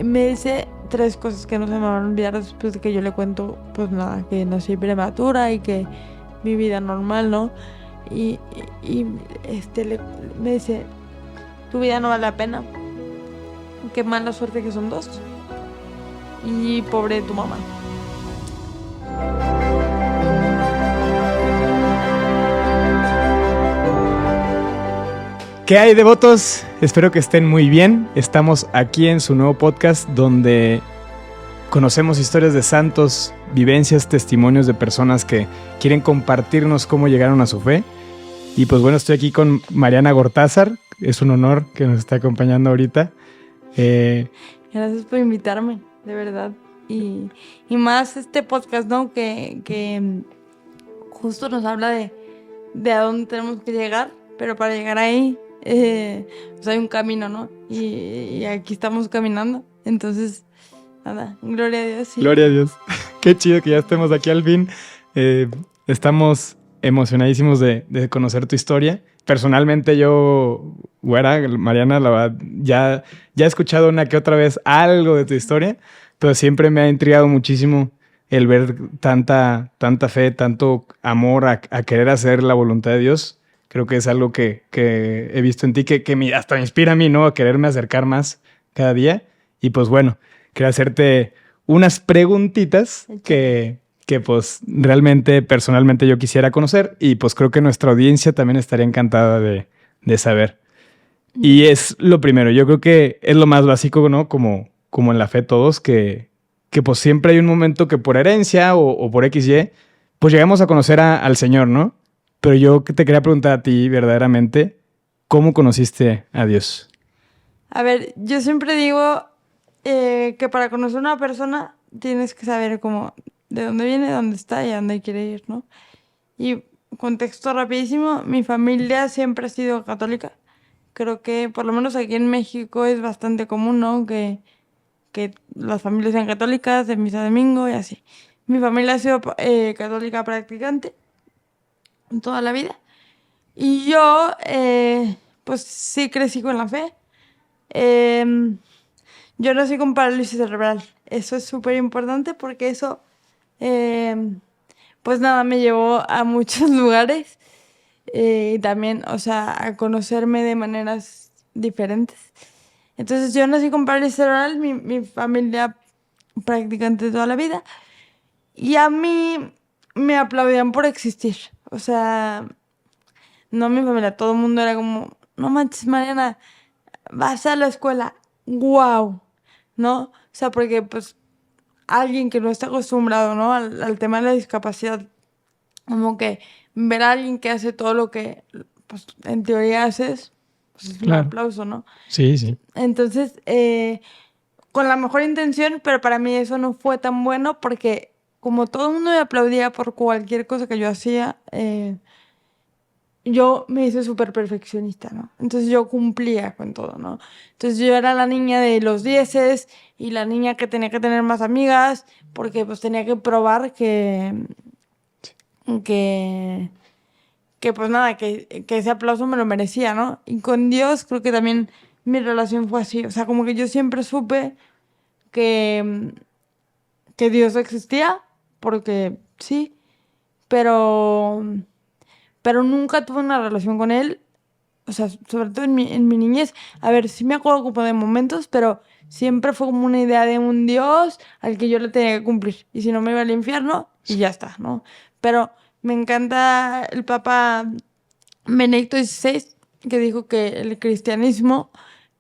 me dice 3 cosas que no se me van a olvidar después de que yo le cuento, pues nada, que nací prematura y que mi vida normal, ¿no? Y me dice, tu vida no vale la pena, qué mala suerte que son 2, y pobre de tu mamá. ¿Qué hay, devotos? Espero que estén muy bien. Estamos aquí en su nuevo podcast donde conocemos historias de santos, vivencias, testimonios de personas que quieren compartirnos cómo llegaron a su fe. Y pues bueno, estoy aquí con Mariana Gortázar. Es un honor que nos esté acompañando ahorita. Gracias por invitarme, de verdad. Y más este podcast, ¿no? Que justo nos habla de a dónde tenemos que llegar, pero para llegar ahí pues hay un camino, ¿no? Y aquí estamos caminando. Entonces, nada, gloria a Dios. Sí. Gloria a Dios. Qué chido que ya estemos aquí al fin. Estamos emocionadísimos de conocer tu historia. Personalmente yo, güera, Mariana, la verdad, ya he escuchado una que otra vez algo de tu historia, pero siempre me ha intrigado muchísimo el ver tanta fe, tanto amor a querer hacer la voluntad de Dios. Creo que es algo que he visto en ti, que hasta me inspira a mí, ¿no? A quererme acercar más cada día. Y pues bueno, quiero hacerte unas preguntitas que pues realmente, personalmente yo quisiera conocer, y pues creo que nuestra audiencia también estaría encantada de saber. Y es lo primero, yo creo que es lo más básico, ¿no? Como en la fe todos, que pues siempre hay un momento que por herencia o por XY, pues llegamos a conocer al Señor, ¿no? Pero yo te quería preguntar a ti verdaderamente, ¿cómo conociste a Dios? A ver, yo siempre digo que para conocer a una persona tienes que saber cómo, de dónde viene, dónde está y a dónde quiere ir, ¿no? Y contexto rapidísimo, mi familia siempre ha sido católica. Creo que por lo menos aquí en México es bastante común, ¿no? Que las familias sean católicas, de misa a domingo y así. Mi familia ha sido católica practicante toda la vida. Y yo, pues sí crecí con la fe. Yo nací con parálisis cerebral. Eso es súper importante porque eso, pues nada, me llevó a muchos lugares. Y también, o sea, a conocerme de maneras diferentes. Entonces yo nací con parálisis cerebral, mi familia practicante toda la vida. Y a mí me aplaudían por existir. O sea, no mi familia, todo el mundo era como, no manches, Mariana, vas a la escuela, wow, ¿no? O sea, porque pues alguien que no está acostumbrado, ¿no? Al tema de la discapacidad, como que ver a alguien que hace todo lo que, pues, en teoría haces, pues es un aplauso, ¿no? Sí, sí. Entonces, con la mejor intención, pero para mí eso no fue tan bueno porque como todo el mundo me aplaudía por cualquier cosa que yo hacía, yo me hice súper perfeccionista, ¿no? Entonces yo cumplía con todo, ¿no? Entonces yo era la niña de los 10 y la niña que tenía que tener más amigas porque pues tenía que probar que pues nada, que ese aplauso me lo merecía, ¿no? Y con Dios creo que también mi relación fue así. O sea, como que yo siempre supe que Dios existía, porque sí, pero nunca tuve una relación con Él. O sea, sobre todo en mi niñez. A ver, sí me acuerdo como de momentos, pero siempre fue como una idea de un Dios al que yo le tenía que cumplir. Y si no me iba al infierno, y ya está, ¿no? Pero me encanta el Papa Benedicto XVI, que dijo que el cristianismo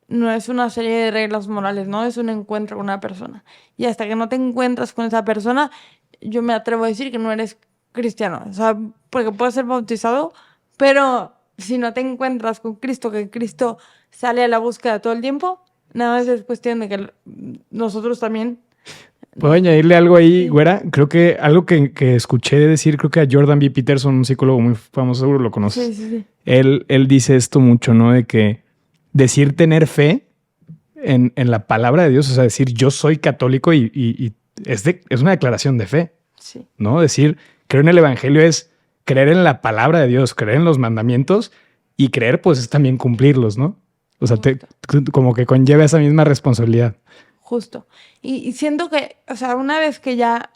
no es una serie de reglas morales, ¿no? Es un encuentro con una persona. Y hasta que no te encuentras con esa persona, yo me atrevo a decir que no eres cristiano. O sea, porque puedes ser bautizado, pero si no te encuentras con Cristo, que Cristo sale a la búsqueda todo el tiempo, nada más es cuestión de que nosotros también... ¿Puedo añadirle algo ahí, güera? Creo que algo que escuché decir, creo que a Jordan B. Peterson, un psicólogo muy famoso, seguro lo conoces. Sí. Él dice esto mucho, ¿no? De que decir tener fe en la palabra de Dios, o sea, decir yo soy católico y es una declaración de fe, Sí. ¿no? Decir, creo en el evangelio es creer en la palabra de Dios, creer en los mandamientos, y creer pues es también cumplirlos, ¿no? O sea, como que conlleva esa misma responsabilidad. justo. Y siento que, o sea, una vez que ya,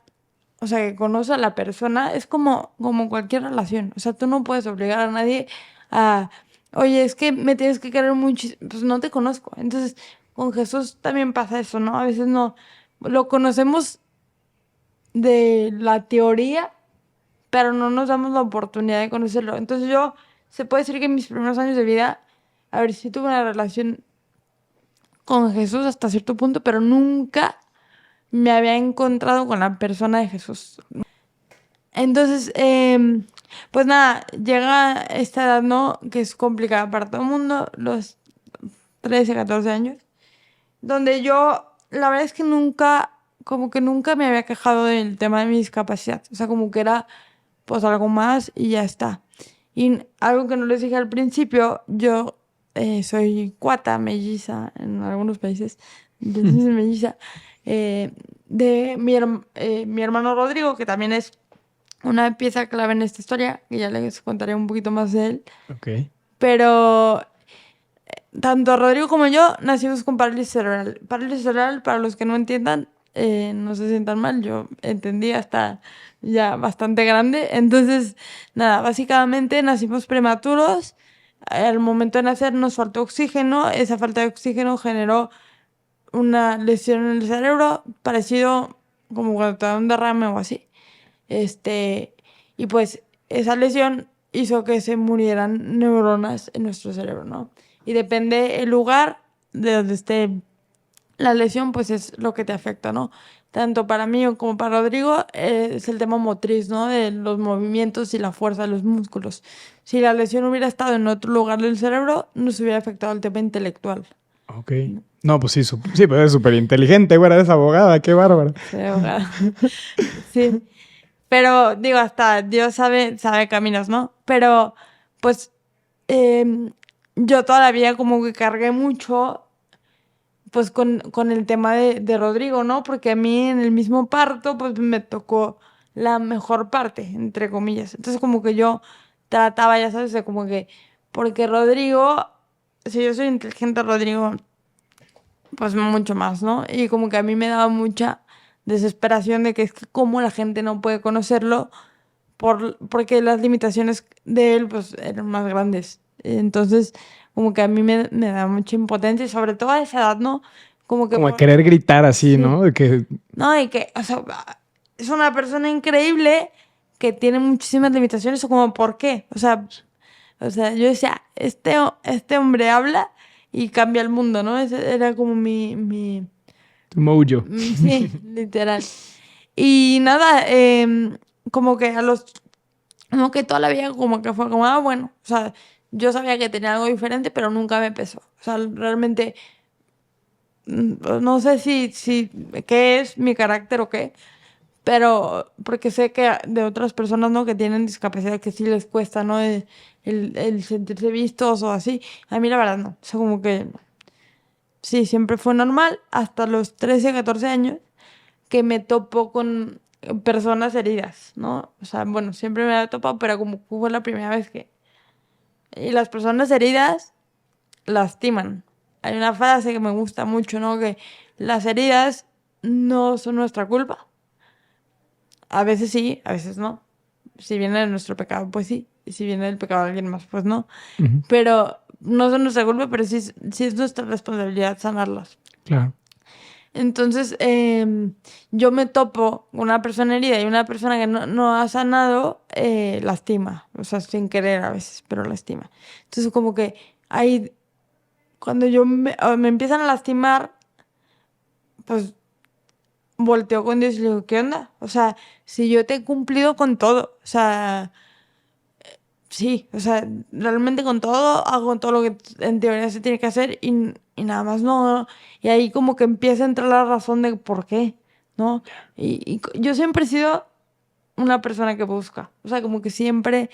o sea, que conoces a la persona, es como cualquier relación. O sea, tú no puedes obligar a nadie a, oye, es que me tienes que querer mucho, pues no te conozco. Entonces, con Jesús también pasa eso, ¿no? A veces no, lo conocemos de la teoría, pero no nos damos la oportunidad de conocerlo. Entonces yo, se puede decir que en mis primeros años de vida, a ver, sí tuve una relación con Jesús hasta cierto punto, pero nunca me había encontrado con la persona de Jesús. Entonces, pues nada, llega esta edad, ¿no? Que es complicada para todo el mundo, los 13, 14 años, donde yo, la verdad es que nunca, como que nunca me había quejado del tema de mi discapacidad. O sea, como que era, pues algo más y ya está. Y algo que no les dije al principio, yo soy cuata, melliza en algunos países, entonces melliza, de mi hermano Rodrigo, que también es una pieza clave en esta historia, que ya les contaré un poquito más de él. Ok. Pero tanto Rodrigo como yo nacimos con parálisis cerebral. Parálisis cerebral, para los que no entiendan, no se sientan mal, yo entendí hasta ya bastante grande. Entonces, nada, básicamente nacimos prematuros. Al momento de nacer nos faltó oxígeno. Esa falta de oxígeno generó una lesión en el cerebro, parecido como cuando te da un derrame o así. Y pues esa lesión hizo que se murieran neuronas en nuestro cerebro, ¿no? Y depende el lugar de donde esté la lesión, pues es lo que te afecta, ¿no? Tanto para mí como para Rodrigo es el tema motriz, ¿no? De los movimientos y la fuerza de los músculos. Si la lesión hubiera estado en otro lugar del cerebro, nos hubiera afectado el tema intelectual. Ok. No, pues sí, sí, pues es súper inteligente, güey, eres abogada, qué bárbara. Sí, abogada. Sí. Pero digo, hasta Dios sabe caminos, ¿no? Pero pues yo toda la vida como que cargué mucho pues con el tema de Rodrigo, ¿no? Porque a mí en el mismo parto pues me tocó la mejor parte, entre comillas. Entonces como que yo trataba, ya sabes, de como que, porque Rodrigo, si yo soy inteligente, Rodrigo, pues mucho más, ¿no? Y como que a mí me daba mucha desesperación de que es que cómo la gente no puede conocerlo porque las limitaciones de él pues eran más grandes. Entonces, como que a mí me da mucha impotencia y sobre todo a esa edad, ¿no? Como que Como de querer gritar así, sí. ¿no? De que... No, y que, o sea, es una persona increíble que tiene muchísimas limitaciones, o como, ¿por qué? O sea, yo decía, este hombre habla y cambia el mundo, ¿no? Ese era como Tu mojo. sí, literal. Y nada, como que como que toda la vida como que fue como, bueno, o sea, yo sabía que tenía algo diferente, pero nunca me pesó. O sea, realmente no sé si qué es mi carácter o qué, pero porque sé que de otras personas, ¿no? Que tienen discapacidad que sí les cuesta, ¿no? El sentirse vistos o así. A mí la verdad no. O sea, como que sí, siempre fue normal hasta los 13 14 años que me topo con personas heridas, ¿no? O sea, bueno, siempre me había topado, pero como fue la primera vez que... Y las personas heridas lastiman. Hay una frase que me gusta mucho, ¿no? Que las heridas no son nuestra culpa. A veces sí, a veces no. Si viene de nuestro pecado, pues sí. Y si viene del pecado de alguien más, pues no. Ujú. Pero no son nuestra culpa, pero sí es nuestra responsabilidad sanarlas. Claro. Entonces, yo me topo con una persona herida y una persona que no ha sanado, lastima. O sea, sin querer a veces, pero lastima. Entonces, como que ahí, cuando me empiezan a lastimar, pues volteo con Dios y le digo, ¿qué onda? O sea, si yo te he cumplido con todo, o sea, sí, o sea, realmente con todo, hago todo lo que en teoría se tiene que hacer y nada más no. Y ahí como que empieza a entrar la razón de por qué, ¿no? Y yo siempre he sido una persona que busca, o sea, como que siempre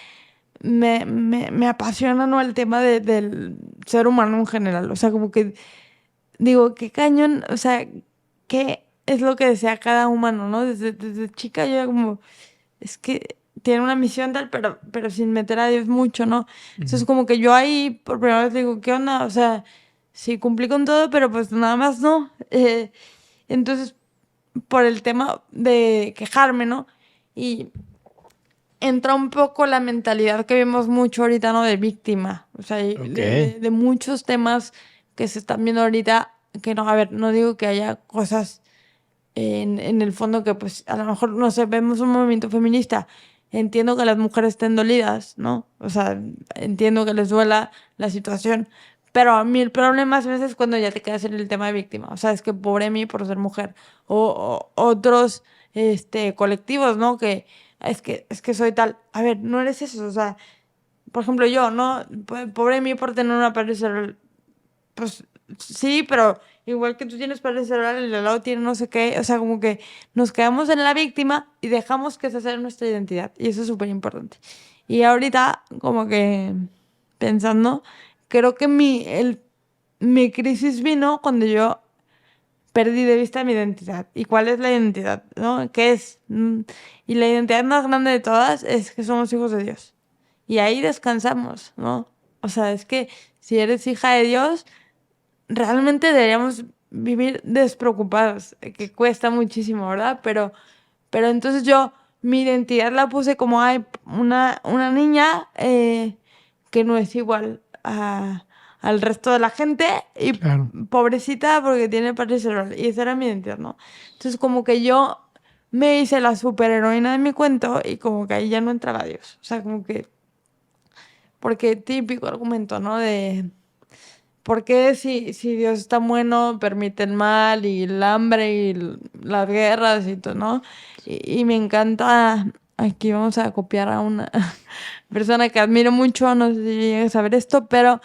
me apasiona, ¿no? El tema del ser humano en general, o sea, como que digo, qué cañón, o sea, qué es lo que desea cada humano, ¿no? Desde chica yo era como, es que tiene una misión tal, pero sin meter a Dios mucho, ¿no? Entonces como que yo ahí por primera vez digo, ¿qué onda? O sea, sí cumplí con todo, pero pues nada más no. Entonces, por el tema de quejarme, ¿no? Y entra un poco la mentalidad que vemos mucho ahorita, ¿no? De víctima. O sea, de muchos temas que se están viendo ahorita, que no, a ver, no digo que haya cosas en el fondo que, pues, a lo mejor, no sé, vemos un movimiento feminista. Entiendo que las mujeres estén dolidas, ¿no? O sea, entiendo que les duela la situación. Pero a mí el problema a veces es cuando ya te quedas en el tema de víctima. O sea, es que pobre mí por ser mujer. O otros colectivos, ¿no? Que es que soy tal. A ver, no eres eso. O sea, por ejemplo, yo, ¿no? Pobre mí por tener una pared cerebral. Pues sí, pero igual que tú tienes pared cerebral, el de al lado tiene no sé qué. O sea, como que nos quedamos en la víctima y dejamos que esa sea nuestra identidad. Y eso es súper importante. Y ahorita, como que pensando, creo que mi crisis vino cuando yo perdí de vista mi identidad. ¿Y cuál es la identidad? ¿No? ¿Qué es? Y la identidad más grande de todas es que somos hijos de Dios. Y ahí descansamos, ¿no? O sea, es que si eres hija de Dios, realmente deberíamos vivir despreocupados, que cuesta muchísimo, ¿verdad? Pero entonces yo mi identidad la puse como hay una niña que no es igual al resto de la gente y Claro. pobrecita porque tiene parálisis cerebral. Y esa era mi identidad, ¿no? Entonces como que yo me hice la superheroína de mi cuento y como que ahí ya no entraba Dios. O sea, como que, porque típico argumento, ¿no? De ¿por qué si Dios está bueno, permite el mal y el hambre y las guerras y todo, ¿no? Y me encanta, aquí vamos a copiar a una persona que admiro mucho, no sé si llegues a ver esto, pero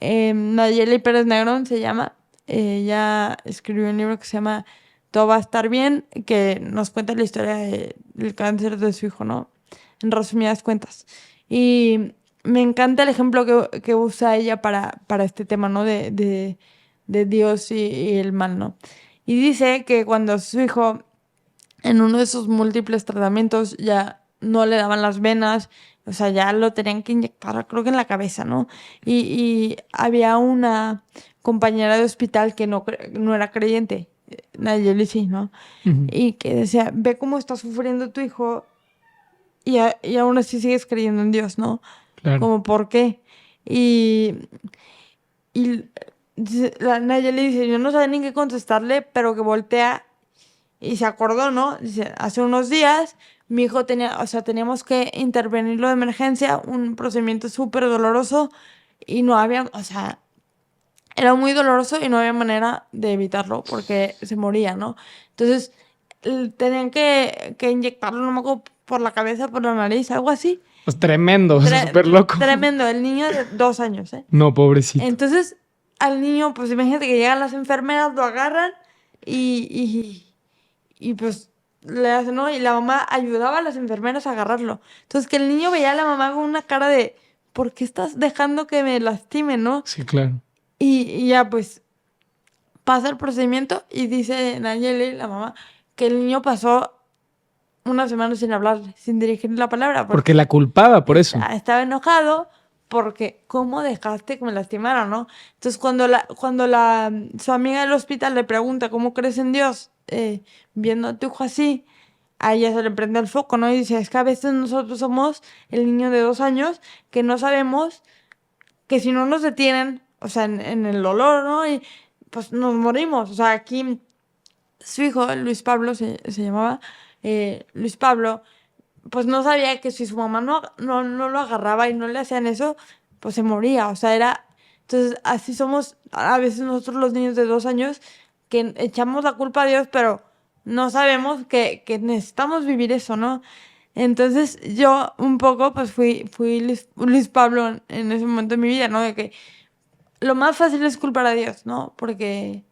Nayeli Pérez Negrón se llama, ella escribió un libro que se llama Todo va a estar bien, que nos cuenta la historia del cáncer de su hijo, ¿no? En resumidas cuentas. Y me encanta el ejemplo que usa ella para este tema, ¿no? De Dios y el mal, ¿no? Y dice que cuando su hijo, en uno de sus múltiples tratamientos, ya no le daban las venas, o sea, ya lo tenían que inyectar, creo que en la cabeza, ¿no? Y había una compañera de hospital que no era creyente, Nayeli sí, ¿no? Ujú. Y que decía, ve cómo está sufriendo tu hijo y aún así sigues creyendo en Dios, ¿no? Claro. Como, ¿por qué? Y, y la Nayeli dice, yo no sabía ni qué contestarle, pero que voltea y se acordó, ¿no? Dice, hace unos días mi hijo tenía, o sea, teníamos que intervenirlo de emergencia, un procedimiento súper doloroso y no había, o sea, era muy doloroso y no había manera de evitarlo porque se moría, ¿no? Entonces, tenían que inyectarlo, no me acuerdo, por la cabeza, por la nariz, algo así. Pues tremendo, eso es súper loco. Tremendo, el niño de 2 años, ¿eh? No, pobrecito. Entonces, al niño, pues imagínate que llegan las enfermeras, lo agarran y pues le hacen, ¿no? Y la mamá ayudaba a las enfermeras a agarrarlo. Entonces, que el niño veía a la mamá con una cara de, ¿por qué estás dejando que me lastime, no? Sí, claro. Y ya, pues, pasa el procedimiento y dice Nayeli, la mamá, que el niño pasó una semana sin hablarle, sin dirigirle la palabra. Porque la culpaba por eso. Estaba enojado porque cómo dejaste que me lastimara, ¿no? Entonces su amiga del hospital le pregunta cómo crees en Dios, viendo a tu hijo así, a ella se le prende el foco, ¿no? Y dice, es que a veces nosotros somos el niño de 2 años que no sabemos que si no nos detienen, o sea, en el dolor, ¿no? Y pues nos morimos. O sea, aquí su hijo, Luis Pablo se llamaba, Luis Pablo, pues no sabía que si su mamá no lo agarraba y no le hacían eso, pues se moría. O sea, era... Entonces, así somos a veces nosotros los niños de 2 años que echamos la culpa a Dios, pero no sabemos que necesitamos vivir eso, ¿no? Entonces, yo un poco, pues fui Luis Pablo en ese momento de mi vida, ¿no? De que lo más fácil es culpar a Dios, ¿no? Porque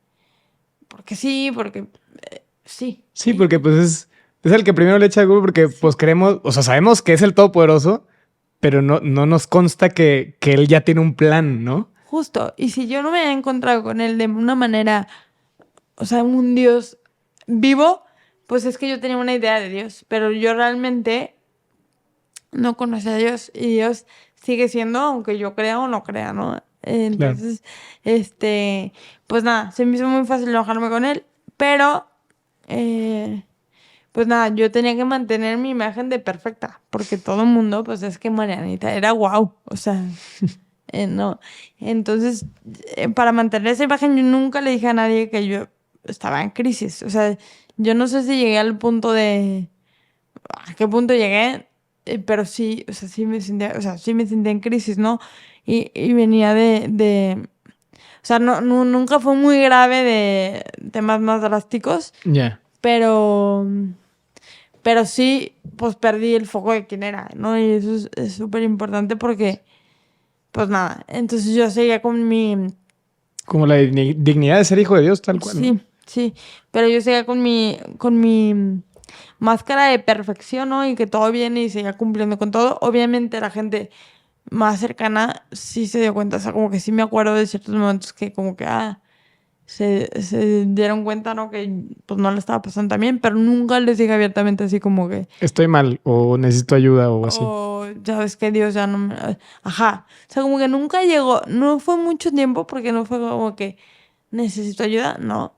sí, porque sí. Sí, porque pues es el que primero le echa el culpa porque pues creemos, o sea, sabemos que es el todopoderoso, pero no nos consta que él ya tiene un plan, ¿no? Justo. Y si yo no me había encontrado con él de una manera, o sea, un Dios vivo, pues es que yo tenía una idea de Dios, pero yo realmente no conocía a Dios y Dios sigue siendo, aunque yo crea o no crea, ¿no? Claro. Entonces, pues nada, se me hizo muy fácil enojarme con él, Pero, pues nada, yo tenía que mantener mi imagen de perfecta, porque todo el mundo, pues es que Marianita era guau, o sea, no. Entonces, para mantener esa imagen, yo nunca le dije a nadie que yo estaba en crisis. O sea, yo no sé si llegué al punto de... ¿A qué punto llegué? Pero sí, o sea, sí me sentía en crisis, ¿no? Y venía o sea, nunca fue muy grave de temas más drásticos, Ya. pero sí, pues perdí el foco de quién era, ¿no? Y eso es súper importante porque, pues nada, entonces yo seguía con Como la dignidad de ser hijo de Dios, tal cual, ¿no? sí, sí, pero yo seguía con mi máscara de perfección, ¿no? Y que todo bien y seguía cumpliendo con todo. Obviamente la gente más cercana sí se dio cuenta, o sea, como que sí me acuerdo de ciertos momentos que como que, se dieron cuenta, ¿no? Que pues no le estaba pasando tan bien, pero nunca les dije abiertamente así como que, Estoy mal o necesito ayuda o así. o ya ves que Dios ya no me... Ajá, o sea, como que nunca llegó, no fue mucho tiempo porque no fue como que necesito ayuda, no,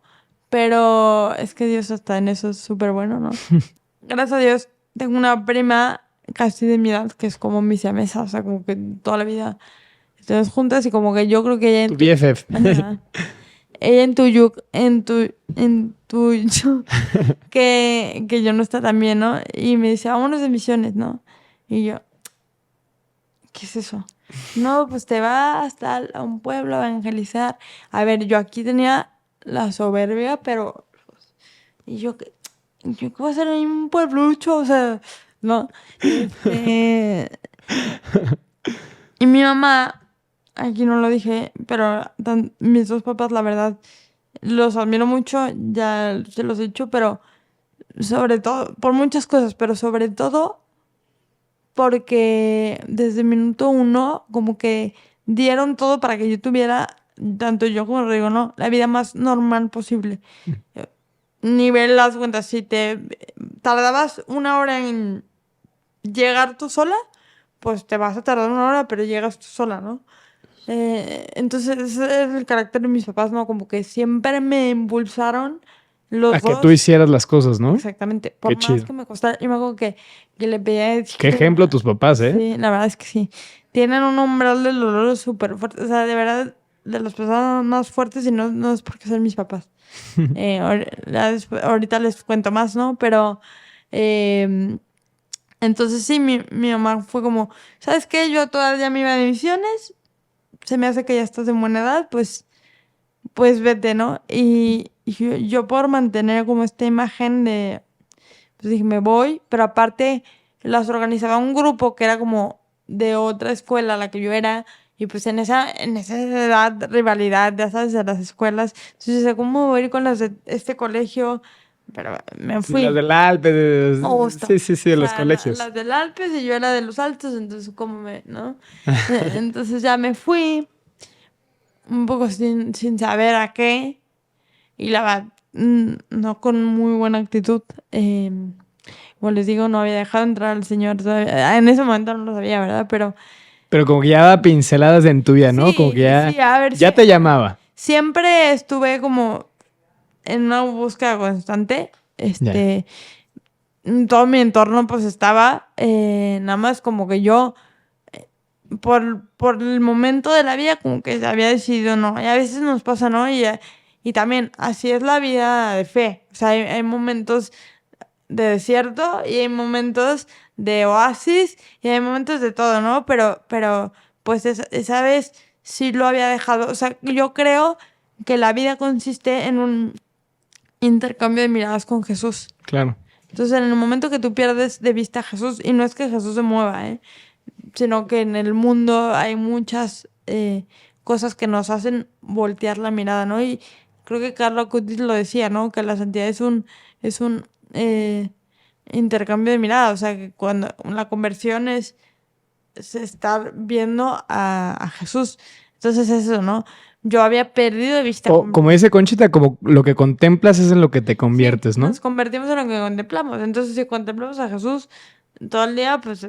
pero es que Dios hasta en eso es súper bueno, ¿no? Gracias a Dios tengo una prima casi de mi edad que es como mi siamesa, o sea, como que toda la vida estamos juntas y como que yo creo que ella Tu BFF. Ajá. Ella yo, que yo no está tan bien, ¿no? Y me dice, vámonos de misiones, ¿no? Y yo, ¿qué es eso? No, pues te vas a un pueblo a evangelizar. A ver, yo aquí tenía la soberbia, pero... Y yo qué voy a hacer en un pueblucho, o sea, no. Y mi mamá, aquí no lo dije, pero mis dos papás, la verdad, los admiro mucho, ya se los he dicho, pero sobre todo, por muchas cosas, pero sobre todo porque desde minuto uno como que dieron todo para que yo tuviera, tanto yo como Rodrigo, ¿no? La vida más normal posible. Nivel, las cuentas, si te tardabas una hora en llegar tú sola, pues te vas a tardar una hora, pero llegas tú sola, ¿no? Entonces, ese es el carácter de mis papás, ¿no? Como que siempre me impulsaron A los que tú dos. hicieras las cosas, ¿no? Exactamente. Por Qué más chido. que me costara, yo me acuerdo que le pedía... Qué ejemplo tus papás, ¿eh? Sí, la verdad es que sí. Tienen un umbral del dolor súper fuerte. O sea, de verdad, de las personas más fuertes y no es porque son mis papás. Ahorita les cuento más, ¿no? Pero... eh, entonces sí, mi mamá fue como, ¿sabes qué? Yo todavía me iba de misiones, se me hace que ya estás en buena edad, pues vete, ¿no? Y yo por mantener como esta imagen de, pues dije, me voy, pero aparte las organizaba un grupo que era como de otra escuela a la que yo era, y pues en esa edad, rivalidad, ya sabes, de las escuelas, entonces decía, ¿cómo voy a ir con las de este colegio? Pero me Sí, las fui. del Alpe. Justo. Sí, sí, sí, O de los sea, colegios. las del Alpes y yo era de los Altos, entonces, ¿cómo no? Entonces ya me fui, un poco sin saber a qué, y la verdad, no con muy buena actitud. Como les digo, no había dejado entrar al Señor todavía. En ese momento no lo sabía, ¿verdad? Pero Pero como que ya daba pinceladas en tu vida, ¿no? Como que sí, ya, sí, a ver, ya te llamaba. siempre estuve como en una búsqueda constante. Ya. Todo mi entorno pues estaba nada más como que yo por el momento de la vida como que había decidido no. Y a veces nos pasa, ¿no? Y también así es la vida de fe. O sea, hay momentos de desierto y hay momentos de oasis y hay momentos de todo, ¿no? Pero pues esa vez sí lo había dejado. O sea, yo creo que la vida consiste en un intercambio de miradas con Jesús. Claro. Entonces, en el momento que tú pierdes de vista a Jesús, y no es que Jesús se mueva, sino que en el mundo hay muchas cosas que nos hacen voltear la mirada, ¿no? Y creo que Carlo Acutis lo decía, ¿no? Que la santidad es un intercambio de mirada, o sea, que cuando la conversión es estar viendo a Jesús. Entonces, eso, ¿no? Yo había perdido de vista. O como dice Conchita, como lo que contemplas es en lo que te conviertes, Sí, ¿no? nos convertimos en lo que contemplamos. Entonces, si contemplamos a Jesús todo el día, pues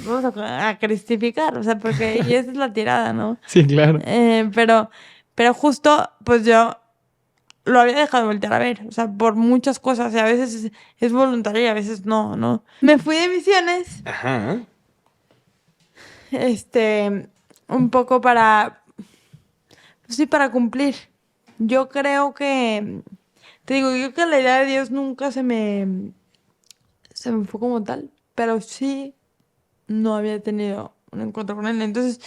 vamos a cristificar, o sea, porque y esa es la tirada, ¿no? Sí, claro. Pero justo, pues yo lo había dejado de voltear a ver, o sea, por muchas cosas, y a veces es voluntario y a veces no, ¿no? Me fui de misiones, Ajá. un poco para, pues sí, para cumplir. Yo creo que, te digo, yo creo que la idea de Dios nunca se me fue como tal, pero sí no había tenido un encuentro con él. Entonces,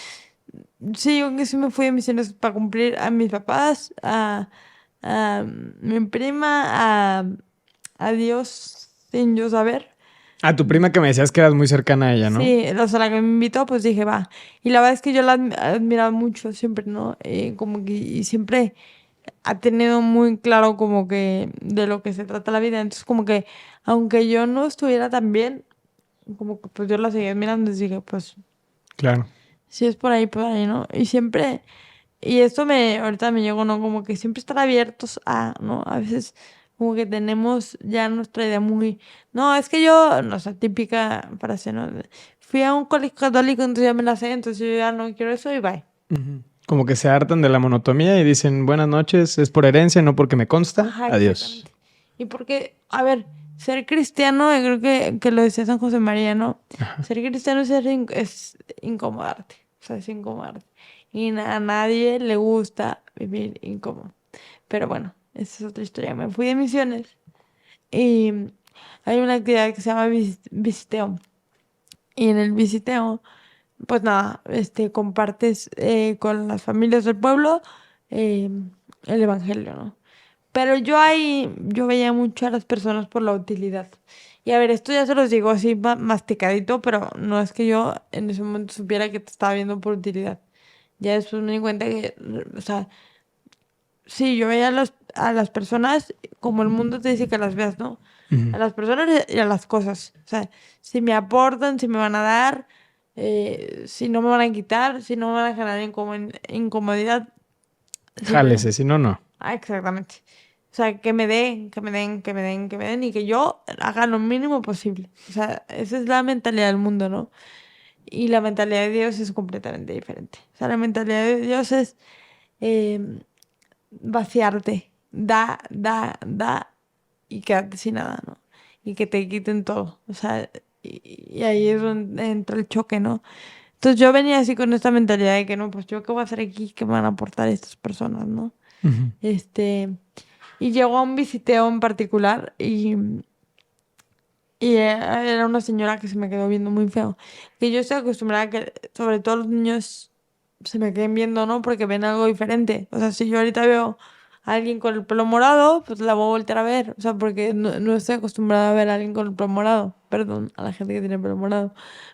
sí, yo creo que sí me fui de misiones para cumplir a mis papás, a mi prima, a Dios sin yo saber. A tu prima que me decías que eras muy cercana a ella, ¿no? Sí, o sea, la que me invitó, pues dije, va. Y la verdad es que yo la admiraba mucho siempre, ¿no? Como que y siempre ha tenido muy claro como que de lo que se trata la vida. Entonces, como que aunque yo no estuviera tan bien, como que pues yo la seguía admirando y dije, pues Claro. sí es por ahí, ¿no? Y siempre, y esto ahorita me llegó, ¿no? Como que siempre estar abiertos a, ¿no? A veces como que tenemos ya nuestra idea muy, no, es que yo, no sé, típica frase, ¿no? Fui a un colegio católico, entonces ya me la sé, entonces yo ya no quiero eso y bye. Ujú. Como que se hartan de la monotonía y dicen, buenas noches, es por herencia, no porque me consta. Ajá, Adiós. exactamente. Y porque, a ver, ser cristiano, yo creo que lo decía San José María, ¿no? Ajá. Ser cristiano es incomodarte, o sea, es incomodarte. Y a nadie le gusta vivir incómodo. Pero bueno, esa es otra historia. Me fui de misiones y hay una actividad que se llama visiteo. Y en el visiteo, pues nada, compartes con las familias del pueblo eh, el evangelio, ¿no? Pero yo veía mucho a las personas por la utilidad. Y a ver, esto ya se los digo así masticadito, pero no es que yo en ese momento supiera que te estaba viendo por utilidad. Ya después me di cuenta que, o sea, sí, yo veía a las personas como el mundo te dice que las veas, ¿no? Ujú. A las personas y a las cosas. O sea, si me aportan, si me van a dar, si no me van a quitar, si no me van a generar incomodidad. Siempre. Jálese, si no, no. Ah, exactamente. O sea, que me den, que me den, que me den, que me den y que yo haga lo mínimo posible. O sea, esa es la mentalidad del mundo, ¿no? Y la mentalidad de Dios es completamente diferente. O sea, la mentalidad de Dios es eh, vaciarte, da y quedarte sin nada, ¿no? Y que te quiten todo. O sea, y ahí es donde entra el choque, ¿no? Entonces yo venía así con esta mentalidad de que no, pues yo qué voy a hacer aquí, qué me van a aportar estas personas, ¿no? Ujú. Este, y llegó a un visiteo en particular y era una señora que se me quedó viendo muy feo. Que yo estoy acostumbrada a que sobre todo los niños se me queden viendo, ¿no? Porque ven algo diferente. O sea, si yo ahorita veo a alguien con el pelo morado, pues la voy a voltear a ver. O sea, porque no estoy acostumbrada a ver a alguien con el pelo morado. Perdón, a la gente que tiene pelo morado.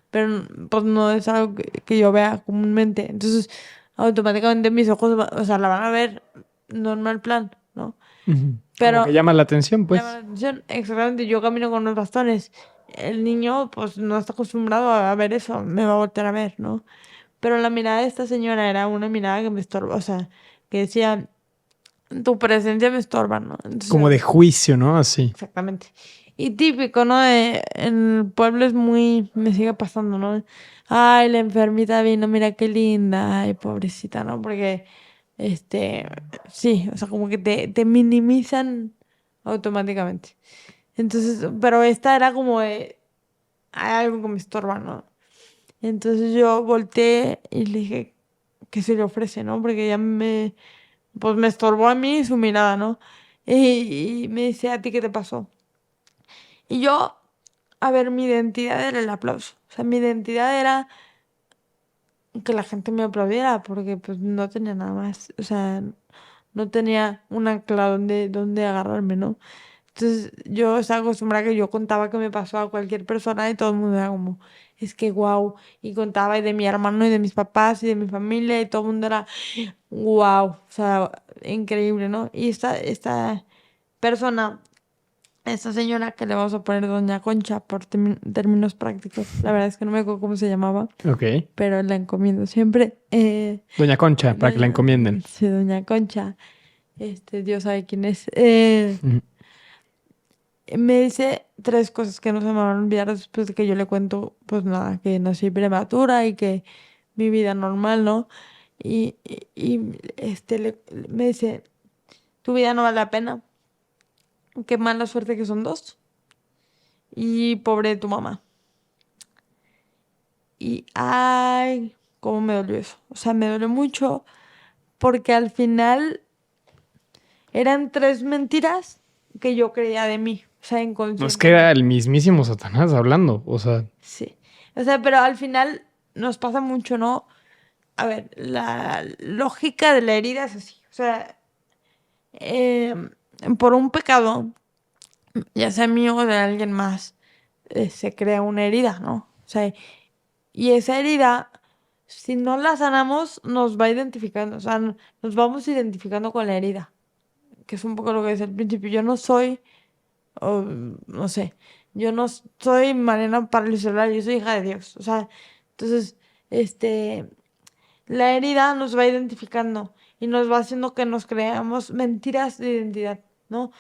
Pero pues no es algo que yo vea comúnmente. Entonces, automáticamente mis ojos, o sea, la van a ver normal plan, ¿no? Ujú. Como que Pero llama la atención, llama pues. la atención, exactamente, yo camino con los bastones. El niño, pues, no está acostumbrado a ver eso, me va a voltear a ver, ¿no? Pero la mirada de esta señora era una mirada que me estorba, o sea, que decía, tu presencia me estorba, ¿no? Como Entonces, de juicio, ¿no? Así. exactamente. Y típico, ¿no? En el pueblo es muy, me sigue pasando, ¿no? Ay, la enfermita vino, mira qué linda, ay, pobrecita, ¿no? Porque, este, sí, o sea, como que te minimizan automáticamente. Entonces, pero esta era como de, hay algo que me estorba, ¿no? Entonces yo volteé y le dije, ¿qué se le ofrece, no? Porque pues me estorbó a mí su mirada, ¿no? Y me dice, ¿a ti qué te pasó? Y yo, a ver, mi identidad era el aplauso. O sea, mi identidad era que la gente me aplaudiera porque pues no tenía nada más. O sea, no tenía un ancla donde agarrarme, ¿no? Entonces yo estaba acostumbrada que yo contaba qué me pasó a cualquier persona y todo el mundo era como, es que guau. Y contaba y de mi hermano y de mis papás y de mi familia y todo el mundo era guau. O sea, increíble, ¿no? Y esta persona, esta señora que le vamos a poner Doña Concha por términos prácticos, la verdad es que no me acuerdo cómo se llamaba, Ok. pero la encomiendo siempre. Doña Concha, para que la Doña, encomienden. sí, Doña Concha, Dios sabe quién es. Ujú. Me dice tres cosas que no se me van a olvidar después de que yo le cuento, pues nada, que nací prematura y que mi vida normal, ¿no? Y me dice, tu vida no vale la pena, qué mala suerte que son dos, y pobre de tu mamá. Y ay, cómo me dolió eso. O sea, me dolió mucho porque al final eran 3 mentiras que yo creía de mí. O sea, No es que era inconscientemente. el mismísimo Satanás hablando, o sea, Sí. O sea, pero al final nos pasa mucho, ¿no? A ver, la lógica de la herida es así. O sea, eh, por un pecado, ya sea mío o de alguien más, se crea una herida, ¿no? O sea, y esa herida, si no la sanamos, nos va identificando. O sea, nos vamos identificando con la herida. Que es un poco lo que decía al principio. Yo no soy, o, no sé, yo no soy Mariana Paralisolar, yo soy hija de Dios. O sea, entonces, este, la herida nos va identificando y nos va haciendo que nos creamos mentiras de identidad, ¿no?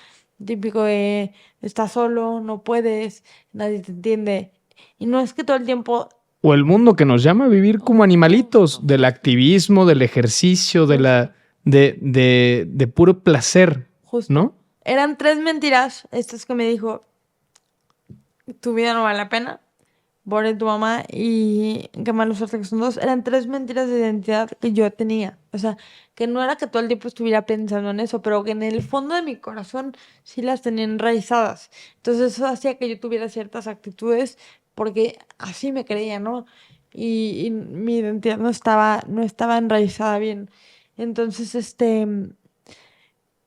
Típico de, estás solo, no puedes, nadie te entiende. Y no es que todo el tiempo, o el mundo que nos llama a vivir como animalitos, justo, del activismo, del ejercicio, justo, de puro placer, justo. ¿no? Eran 3 mentiras, estas que me dijo, tu vida no vale la pena, por tu mamá y qué malos suerte que son dos. Eran 3 mentiras de identidad que yo tenía. O sea, que no era que todo el tiempo estuviera pensando en eso, pero que en el fondo de mi corazón sí las tenía enraizadas. Entonces eso hacía que yo tuviera ciertas actitudes porque así me creía, ¿no? Y mi identidad no estaba enraizada bien. Entonces,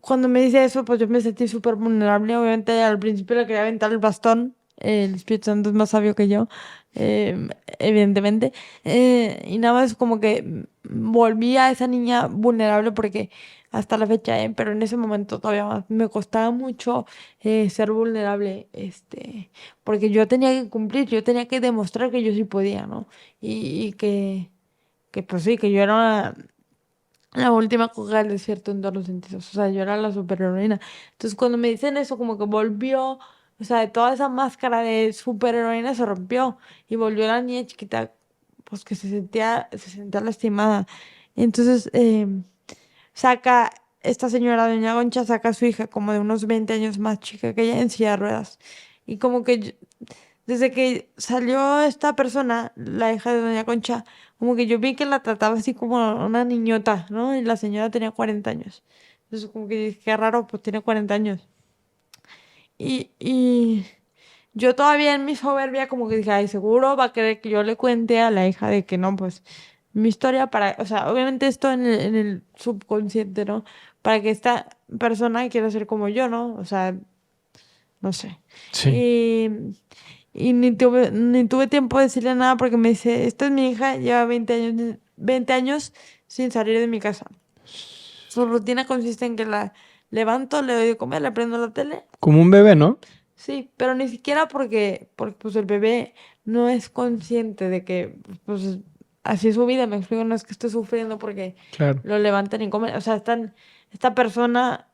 cuando me dice eso, pues yo me sentí súper vulnerable. Obviamente al principio le quería aventar el bastón. El Espíritu Santo es más sabio que yo, evidentemente. Y nada más como que volví a esa niña vulnerable porque hasta la fecha, pero en ese momento todavía más me costaba mucho ser vulnerable, porque yo tenía que cumplir, yo tenía que demostrar que yo sí podía, ¿no? Y que pues sí, que yo era la última coca del desierto en todos los sentidos. O sea, yo era la superheroína. Entonces, cuando me dicen eso, como que volvió, o sea, toda esa máscara de superheroína se rompió y volvió la niña chiquita, pues que se sentía lastimada. Entonces, saca, esta señora Doña Concha saca a su hija como de unos 20 años más chica que ella en silla de ruedas. Y como que desde que salió esta persona, la hija de Doña Concha, como que yo vi que la trataba así como una niñota, ¿no? Y la señora tenía 40 años. Entonces como que dije, qué raro, pues tiene 40 años. Y yo todavía en mi soberbia como que dije, ay, seguro va a querer que yo le cuente a la hija de que no, pues mi historia para, o sea, obviamente esto en el subconsciente, ¿no? Para que esta persona quiera ser como yo, ¿no? O sea, no sé. Sí. Y, y ni tuve tiempo de decirle nada porque me dice, esta es mi hija, lleva 20 años sin salir de mi casa. Su rutina consiste en que la levanto, le doy de comer, le prendo la tele. Como un bebé, ¿no? Sí, pero ni siquiera porque pues el bebé no es consciente de que pues así es su vida, me explico, no es que esté sufriendo porque Claro. lo levanten y comen, o sea, esta persona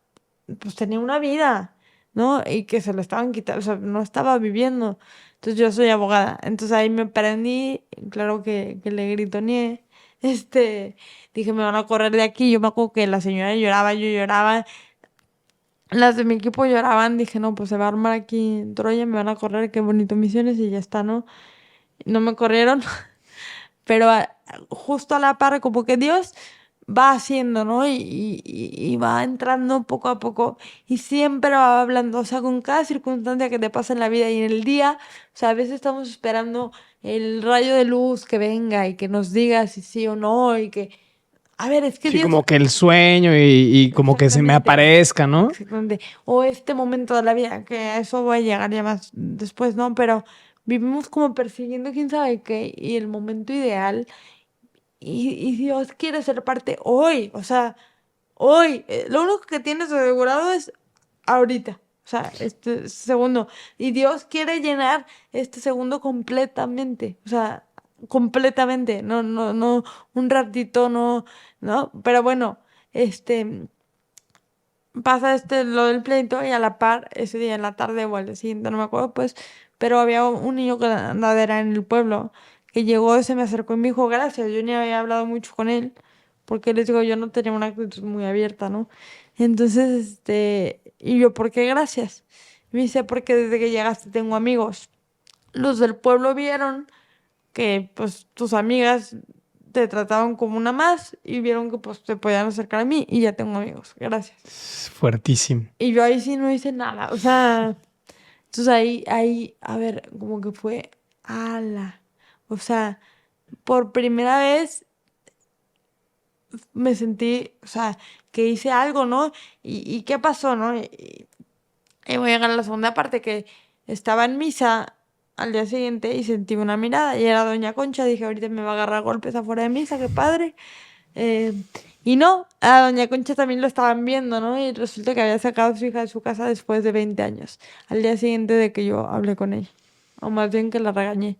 pues tenía una vida, ¿no? Y que se lo estaban quitando, o sea, no estaba viviendo. Entonces yo soy abogada, entonces ahí me prendí, claro que le gritoneé, dije, me van a correr de aquí, yo me acuerdo que la señora lloraba, yo lloraba, las de mi equipo lloraban, dije, no, pues se va a armar aquí Troya, me van a correr, qué bonito misiones y ya está, ¿no? No me corrieron, pero justo a la par, como que Dios va haciendo, ¿no? Y va entrando poco a poco y siempre va hablando, o sea, con cada circunstancia que te pasa en la vida y en el día, o sea, a veces estamos esperando el rayo de luz que venga y que nos diga si sí o no y que, a ver, es que Sí, Dios, como que el sueño y como que se me exactamente. aparezca, ¿no? Exactamente. O este momento de la vida, que a eso voy a llegar ya más después, ¿no? Pero vivimos como persiguiendo quién sabe qué y el momento ideal y Dios quiere ser parte hoy, o sea, hoy. Lo único que tienes asegurado es ahorita, o sea, este segundo. Y Dios quiere llenar este segundo completamente, o sea, completamente, no, no, no, un ratito, no, no, pero bueno, pasa lo del pleito y a la par, ese día en la tarde o al día siguiente, no me acuerdo, pues, pero había un niño con andadera en el pueblo que llegó, se me acercó y me dijo gracias. Yo ni había hablado mucho con él, porque les digo, yo no tenía una actitud muy abierta, ¿no? Entonces, y yo, ¿por qué gracias? Me dice, porque desde que llegaste tengo amigos. Los del pueblo vieron que pues tus amigas te trataban como una más y vieron que pues te podían acercar a mí y ya tengo amigos, gracias. Es fuertísimo. Y yo ahí sí no hice nada, o sea, entonces ahí, a ver, como que fue, ala, o sea, por primera vez me sentí, o sea, que hice algo, ¿no? ¿Y qué pasó, no? Y voy a llegar a la segunda parte, que estaba en misa al día siguiente y sentí una mirada y era Doña Concha. Dije, ahorita me va a agarrar golpes afuera de misa, qué padre. Eh, y no, a Doña Concha también lo estaban viendo, ¿no? Y resulta que había sacado a su hija de su casa después de 20 años, al día siguiente de que yo hablé con ella, o más bien que la regañé.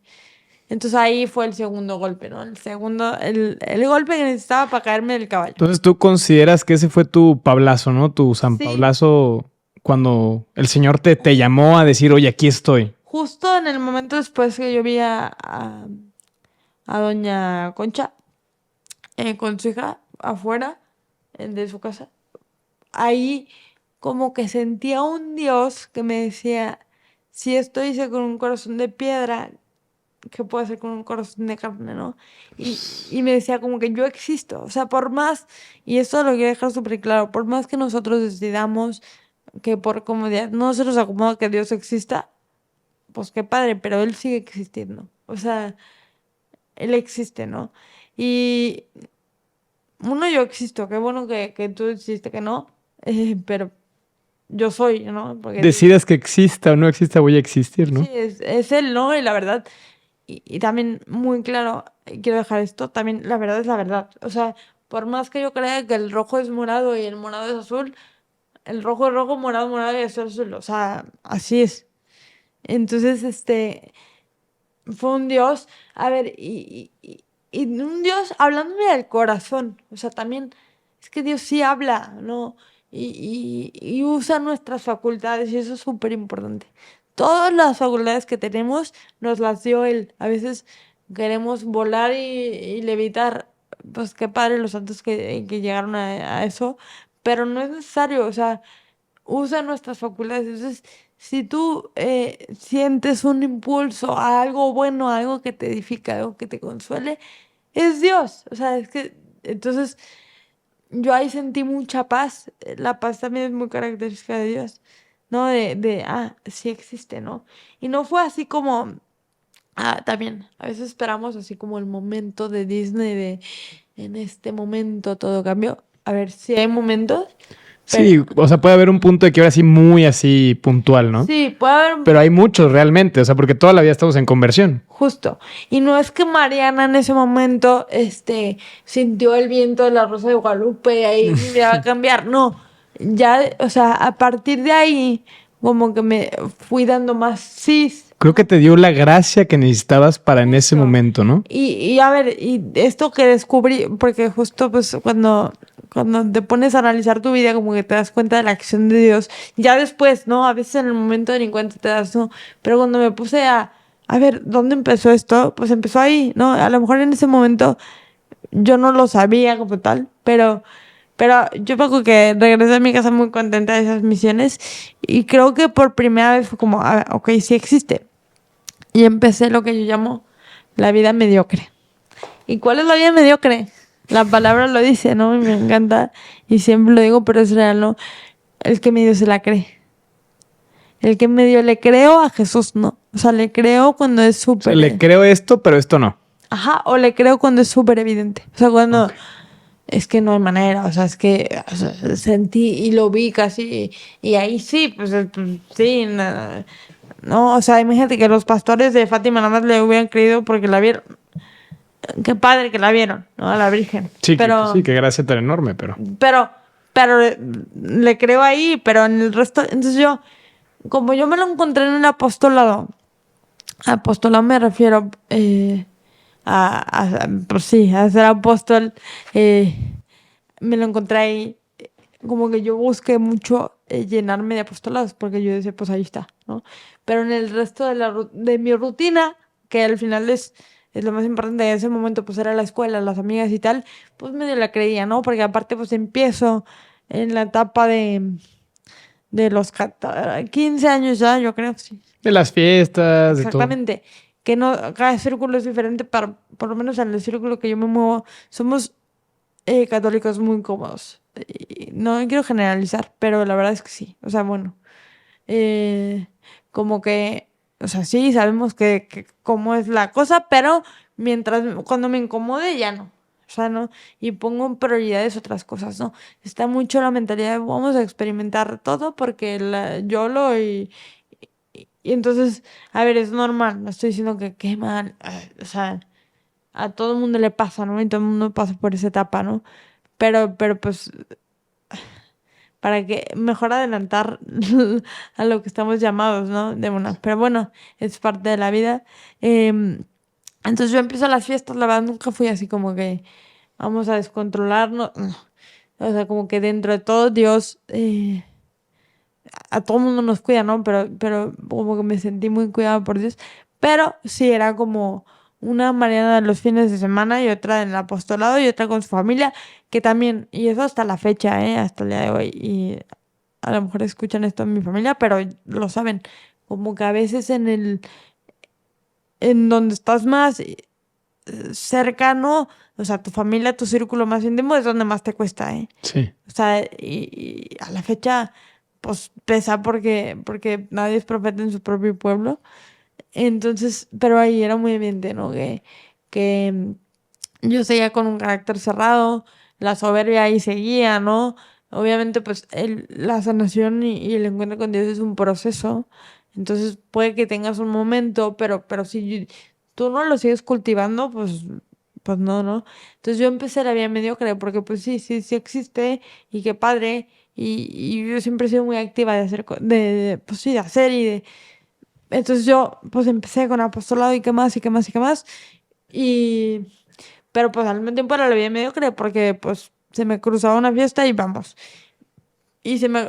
Entonces ahí fue el segundo golpe, ¿no? El golpe que necesitaba para caerme del caballo. Entonces tú consideras que ese fue tu Pablazo, ¿no? Tu San Sí, Pablazo cuando el Señor te llamó a decir, oye, aquí estoy. justo en el momento después que yo vi a Doña Concha con su hija afuera de su casa, ahí como que sentía un Dios que me decía, si esto hice con un corazón de piedra, ¿qué puedo hacer con un corazón de carne, no? Y me decía como que yo existo, o sea, por más, y esto lo quiero dejar súper claro, por más que nosotros decidamos que por comodidad no se nos acomoda que Dios exista, pues qué padre, pero Él sigue existiendo, o sea, Él existe, ¿no? Y uno, yo existo, qué bueno que tú existes, que no, pero yo soy, ¿no? Porque Decidas que exista o no exista, voy a existir, sí, ¿no? es él, ¿no? Y la verdad, y también muy claro, quiero dejar esto, también la verdad es la verdad. O sea, por más que yo crea que el rojo es morado y el morado es azul, el rojo es rojo, morado, morado y azul, azul. O sea, así es. Entonces, fue un Dios, a ver, y un Dios hablándome del corazón, o sea, también es que Dios sí habla, ¿no? Y usa nuestras facultades y eso es súper importante. Todas las facultades que tenemos nos las dio Él. A veces queremos volar y levitar, pues qué padre los santos que llegaron a eso, pero no es necesario, o sea, usa nuestras facultades. Entonces, si tú sientes un impulso a algo bueno, a algo que te edifica, algo que te consuele, es Dios. O sea, es que entonces yo ahí sentí mucha paz. La paz también es muy característica de Dios, ¿no? Sí existe, ¿no? Y no fue así como, también, a veces esperamos así como el momento de Disney de, en este momento todo cambió. A ver, sí hay momentos, pero Sí, o sea, puede haber un punto de quiebra así muy así puntual, ¿no? sí, puede haber. Pero hay muchos realmente, o sea, porque toda la vida estamos en conversión. Justo. Y no es que Mariana en ese momento, sintió el viento de la Rosa de Guadalupe y ahí mi vida va a cambiar. No. Ya, o sea, a partir de ahí, como que me fui dando más sí. Creo que te dio la gracia que necesitabas para en ese Justo. momento, ¿no? Y a ver, y esto que descubrí, porque justo pues cuando te pones a analizar tu vida, como que te das cuenta de la acción de Dios. Ya después, ¿no? A veces en el momento de ni cuenta te das, ¿no? Pero cuando me puse a ver, ¿dónde empezó esto? Pues empezó ahí, ¿no? A lo mejor en ese momento yo no lo sabía como tal, pero yo me acuerdo que regresé a mi casa muy contenta de esas misiones y creo que por primera vez fue como, ok, sí existe. Y empecé lo que yo llamo la vida mediocre. ¿Y cuál es la vida mediocre? La palabra lo dice, ¿no? Y me encanta. Y siempre lo digo, pero es real, ¿no? El que medio se la cree. El que medio le creo a Jesús, no. O sea, le creo cuando es O sea, súper. le creo esto, pero esto no. Ajá, o le creo cuando es súper evidente. O sea, cuando Ok. es que no hay manera. O sea, es que o sea, sentí y lo vi casi. Y ahí sí, pues sí. No, o sea, imagínate que los pastores de Fátima nada más le hubieran creído porque la vieron. Qué padre que la vieron, ¿no? A la Virgen. Sí, Pero, sí, qué gracia tan enorme, pero. pero, pero le creo ahí, pero en el resto, entonces yo, como yo me lo encontré en el apostolado me refiero pues sí, a ser apóstol, me lo encontré ahí, como que yo busqué mucho llenarme de apostolados, porque yo decía, pues ahí está, ¿no? Pero en el resto de mi rutina, que al final es lo más importante en ese momento, pues era la escuela, las amigas y tal, pues medio la creía, ¿no? Porque aparte, pues empiezo en la etapa de los 15 años ya, yo creo, sí. De las fiestas, de todo. Exactamente. Que no, cada círculo es diferente, para, por lo menos en el círculo que yo me muevo, somos católicos muy cómodos. Y no quiero generalizar, pero la verdad es que sí. O sea, bueno, eh, como que, o sea, sí, sabemos que cómo es la cosa, pero cuando me incomode ya no. O sea, no, y pongo en prioridades otras cosas, ¿no? Está mucho la mentalidad de vamos a experimentar todo porque YOLO y entonces, a ver, es normal, no estoy diciendo que qué mal, o sea, a todo el mundo le pasa, ¿no? Y todo el mundo pasa por esa etapa, ¿no? Pero pues, para que mejor adelantar a lo que estamos llamados, ¿no? De una. Pero bueno, es parte de la vida. Entonces yo empiezo las fiestas, la verdad, nunca fui así como que vamos a descontrolarnos. No. O sea, como que dentro de todo, Dios a todo el mundo nos cuida, ¿no? Pero como que me sentí muy cuidada por Dios. Pero sí, era como una Mariana de los fines de semana y otra en el apostolado y otra con su familia, que también, y eso hasta la fecha, ¿eh? Hasta el día de hoy. Y a lo mejor escuchan esto en mi familia, pero lo saben. Como que a veces en donde estás más cercano, o sea, tu familia, tu círculo más íntimo es donde más te cuesta, ¿eh? Sí. O sea, y a la fecha, pues pesa porque nadie es profeta en su propio pueblo. Entonces, pero ahí era muy evidente, ¿no? Que yo seguía con un carácter cerrado, la soberbia ahí seguía, ¿no? Obviamente, pues la sanación y el encuentro con Dios es un proceso. Entonces, puede que tengas un momento, pero si tú no lo sigues cultivando, pues no, ¿no? Entonces yo empecé la vida mediocre porque pues sí existe y qué padre. Y yo siempre he sido muy activa de hacer, pues sí, de hacer y de... Entonces yo pues empecé con apostolado y qué más y qué más y qué más. Y... Pero pues al mismo tiempo era la vida mediocre porque pues se me cruzaba una fiesta y vamos.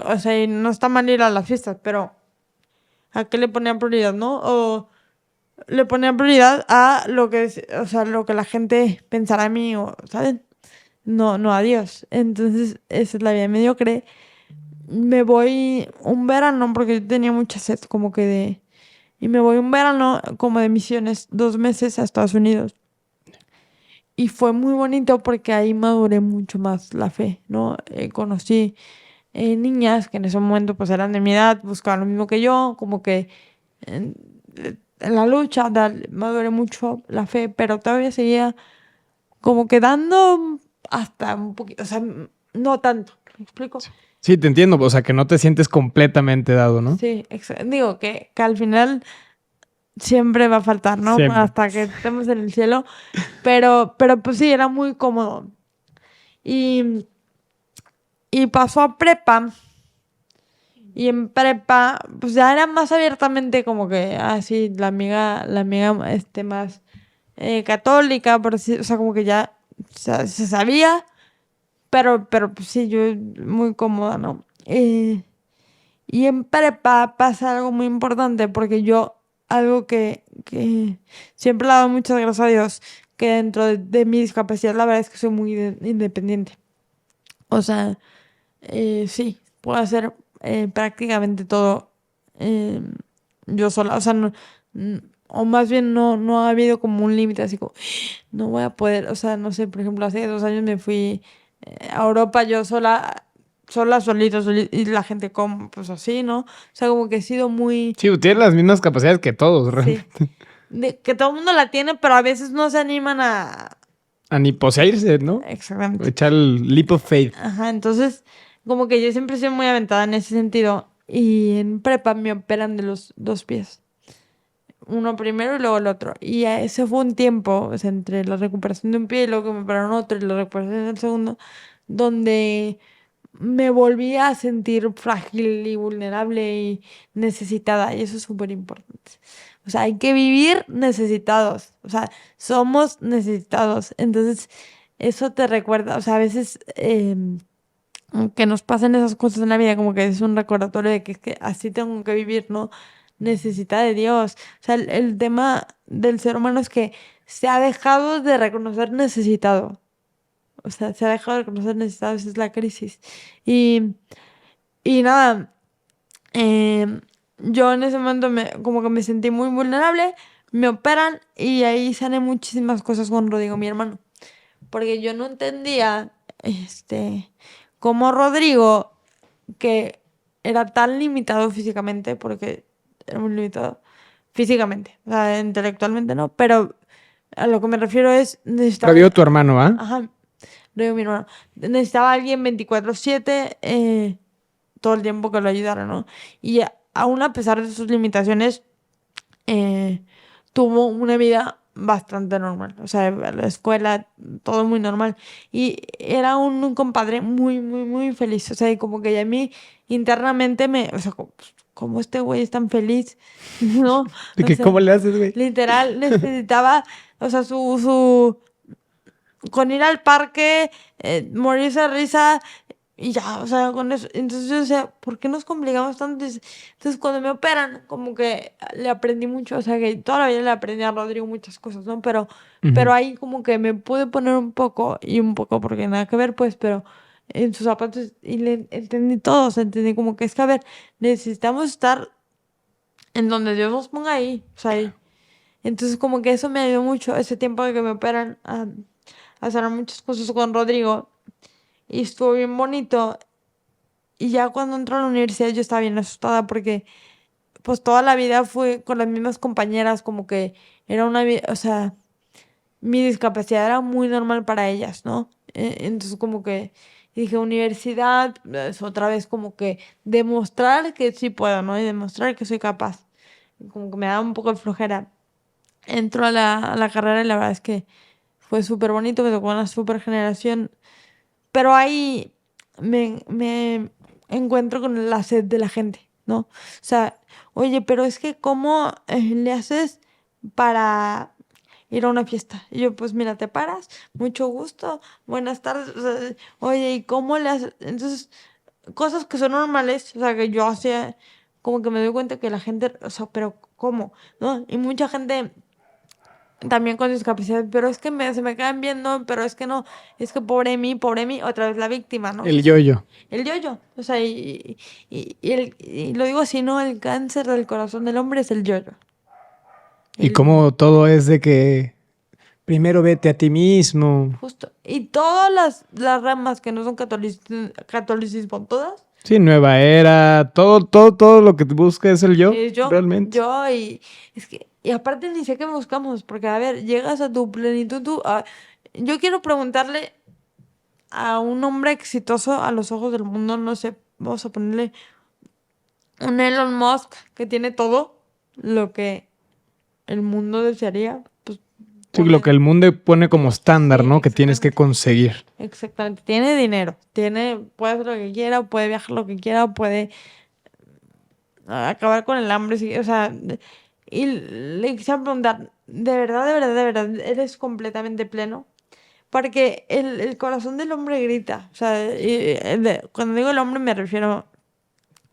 O sea, y no está mal ir a las fiestas, pero ¿a qué le ponía prioridad, no? O le ponía prioridad a lo que es, o sea, lo que la gente pensará de mí, o, ¿saben? No a Dios. Entonces, esa es la vida mediocre. Me voy un verano, porque yo tenía mucha sed, como que de... Y me voy un verano como de misiones, 2 meses a Estados Unidos. Y fue muy bonito porque ahí maduré mucho más la fe, ¿no? Conocí niñas que en ese momento pues eran de mi edad, buscaban lo mismo que yo, como que en, en la lucha maduré mucho la fe, pero todavía seguía como quedando hasta un poquito, o sea, no tanto, ¿me explico? Sí, te entiendo. O sea, que no te sientes completamente dado, ¿no? Sí, digo que al final siempre va a faltar, ¿no? Siempre. Hasta que estemos en el cielo, pero pues sí, era muy cómodo. Y, y pasó a prepa. Y en prepa, pues ya era más abiertamente como que así la amiga más católica, por así, o sea, como que ya se sabía, pero pues sí, yo muy cómoda, ¿no? Y en prepa pasa algo muy importante porque algo que siempre le he dado muchas gracias a Dios, que dentro de mi discapacidad la verdad es que soy muy independiente. O sea, sí, puedo hacer prácticamente todo eh, yo sola. O sea, o más bien no ha habido como un límite así como, no voy a poder, o sea, no sé, por ejemplo, hace 2 años me fui a Europa yo solita, y la gente como, pues así, ¿no? O sea, como que he sido muy, Sí, tienes las mismas capacidades que todos, sí, realmente. que todo el mundo la tiene, pero a veces no se animan a... A ni poseerse, ¿no? Exactamente. Echar el leap of faith. Ajá, entonces, como que yo siempre soy muy aventada en ese sentido. Y en prepa me operan de los 2 pies. Uno primero y luego el otro. Y ese fue un tiempo, o sea, entre la recuperación de un pie y luego que me operaron otro y la recuperación del segundo, donde me volví a sentir frágil y vulnerable y necesitada. Y eso es súper importante. O sea, hay que vivir necesitados. O sea, somos necesitados. Entonces, eso te recuerda, o sea, a veces que nos pasen esas cosas en la vida, como que es un recordatorio de que, es que así tengo que vivir, ¿no? Necesita de Dios. O sea, el tema del ser humano es que se ha dejado de reconocer necesitado. O sea, se ha dejado de reconocer necesidades, es la crisis. Y, y nada, yo en ese momento como que me sentí muy vulnerable, me operan y ahí sané muchísimas cosas con Rodrigo, mi hermano. Porque yo no entendía, cómo Rodrigo, que era tan limitado físicamente, porque era muy limitado físicamente, o sea, intelectualmente no, pero a lo que me refiero es, necesitaba, Radio tu hermano, ¿ah? ajá, Rodrigo, mi hermano, necesitaba a alguien 24/7, todo el tiempo que lo ayudara, ¿no? Y aún a pesar de sus limitaciones, eh, tuvo una vida bastante normal. O sea, la escuela, todo muy normal. Y era un compadre muy, muy, muy feliz. O sea, y como que a mí internamente o sea, como este güey es tan feliz, ¿no? ¿De O que sea, cómo le haces, güey? literal necesitaba, o sea, con ir al parque, morirse de risa y ya, o sea, con eso. Entonces yo decía, ¿por qué nos complicamos tanto? Entonces cuando me operan, como que le aprendí mucho, o sea, que toda la vida le aprendí a Rodrigo muchas cosas, ¿no? Pero Ujú. ahí como que me pude poner un poco, y un poco porque nada que ver, pues, pero en sus zapatos y le entendí todo, o sea, entendí como que es que, a ver, necesitamos estar en donde Dios nos ponga ahí, o sea, ahí. Entonces como que eso me ayudó mucho, ese tiempo de que me operan, a hacer muchas cosas con Rodrigo. Y estuvo bien bonito. Y ya cuando entró a la universidad yo estaba bien asustada porque pues toda la vida fue con las mismas compañeras, como que era una vida, o sea, mi discapacidad era muy normal para ellas, ¿no? Entonces como que dije, universidad, es otra vez como que demostrar que sí puedo, ¿no? Y demostrar que soy capaz. Y como que me daba un poco de flojera. Entro a la carrera y la verdad es que fue súper bonito, me tocó una súper generación. Pero ahí me encuentro con la sed de la gente, ¿no? O sea, oye, pero es que ¿cómo le haces para ir a una fiesta? Y yo, pues mira, te paras, mucho gusto, buenas tardes. O sea, oye, ¿y cómo le haces? Entonces, cosas que son normales, o sea, que yo hacía, como que me doy cuenta que la gente, o sea, pero ¿cómo? ¿No? Y mucha gente también con discapacidad, pero es que se me quedan viendo, pero es que no, es que pobre mí, otra vez la víctima, ¿no? El yo-yo. El yo-yo, o sea, y lo digo así, ¿no? El cáncer del corazón del hombre es el yo-yo. Y El, como todo es de que primero vete a ti mismo. justo. Y todas las ramas que no son catolicismo, todas, Sí, nueva era, todo lo que te busca es el yo, es yo, realmente. y es que, y aparte ni sé qué buscamos, porque a ver, llegas a tu plenitud, yo quiero preguntarle a un hombre exitoso a los ojos del mundo, no sé, vamos a ponerle un Elon Musk que tiene todo lo que el mundo desearía, pues Sí, lo que ponle. el mundo pone como estándar, Sí, ¿no? Que tienes que exactamente. conseguir. Exactamente. Tiene dinero, puede hacer lo que quiera, puede viajar lo que quiera, puede acabar con el hambre, sí, o sea, y le quisiera preguntar, ¿de verdad, de verdad, de verdad, eres completamente pleno? Porque el corazón del hombre grita, o sea, cuando digo el hombre me refiero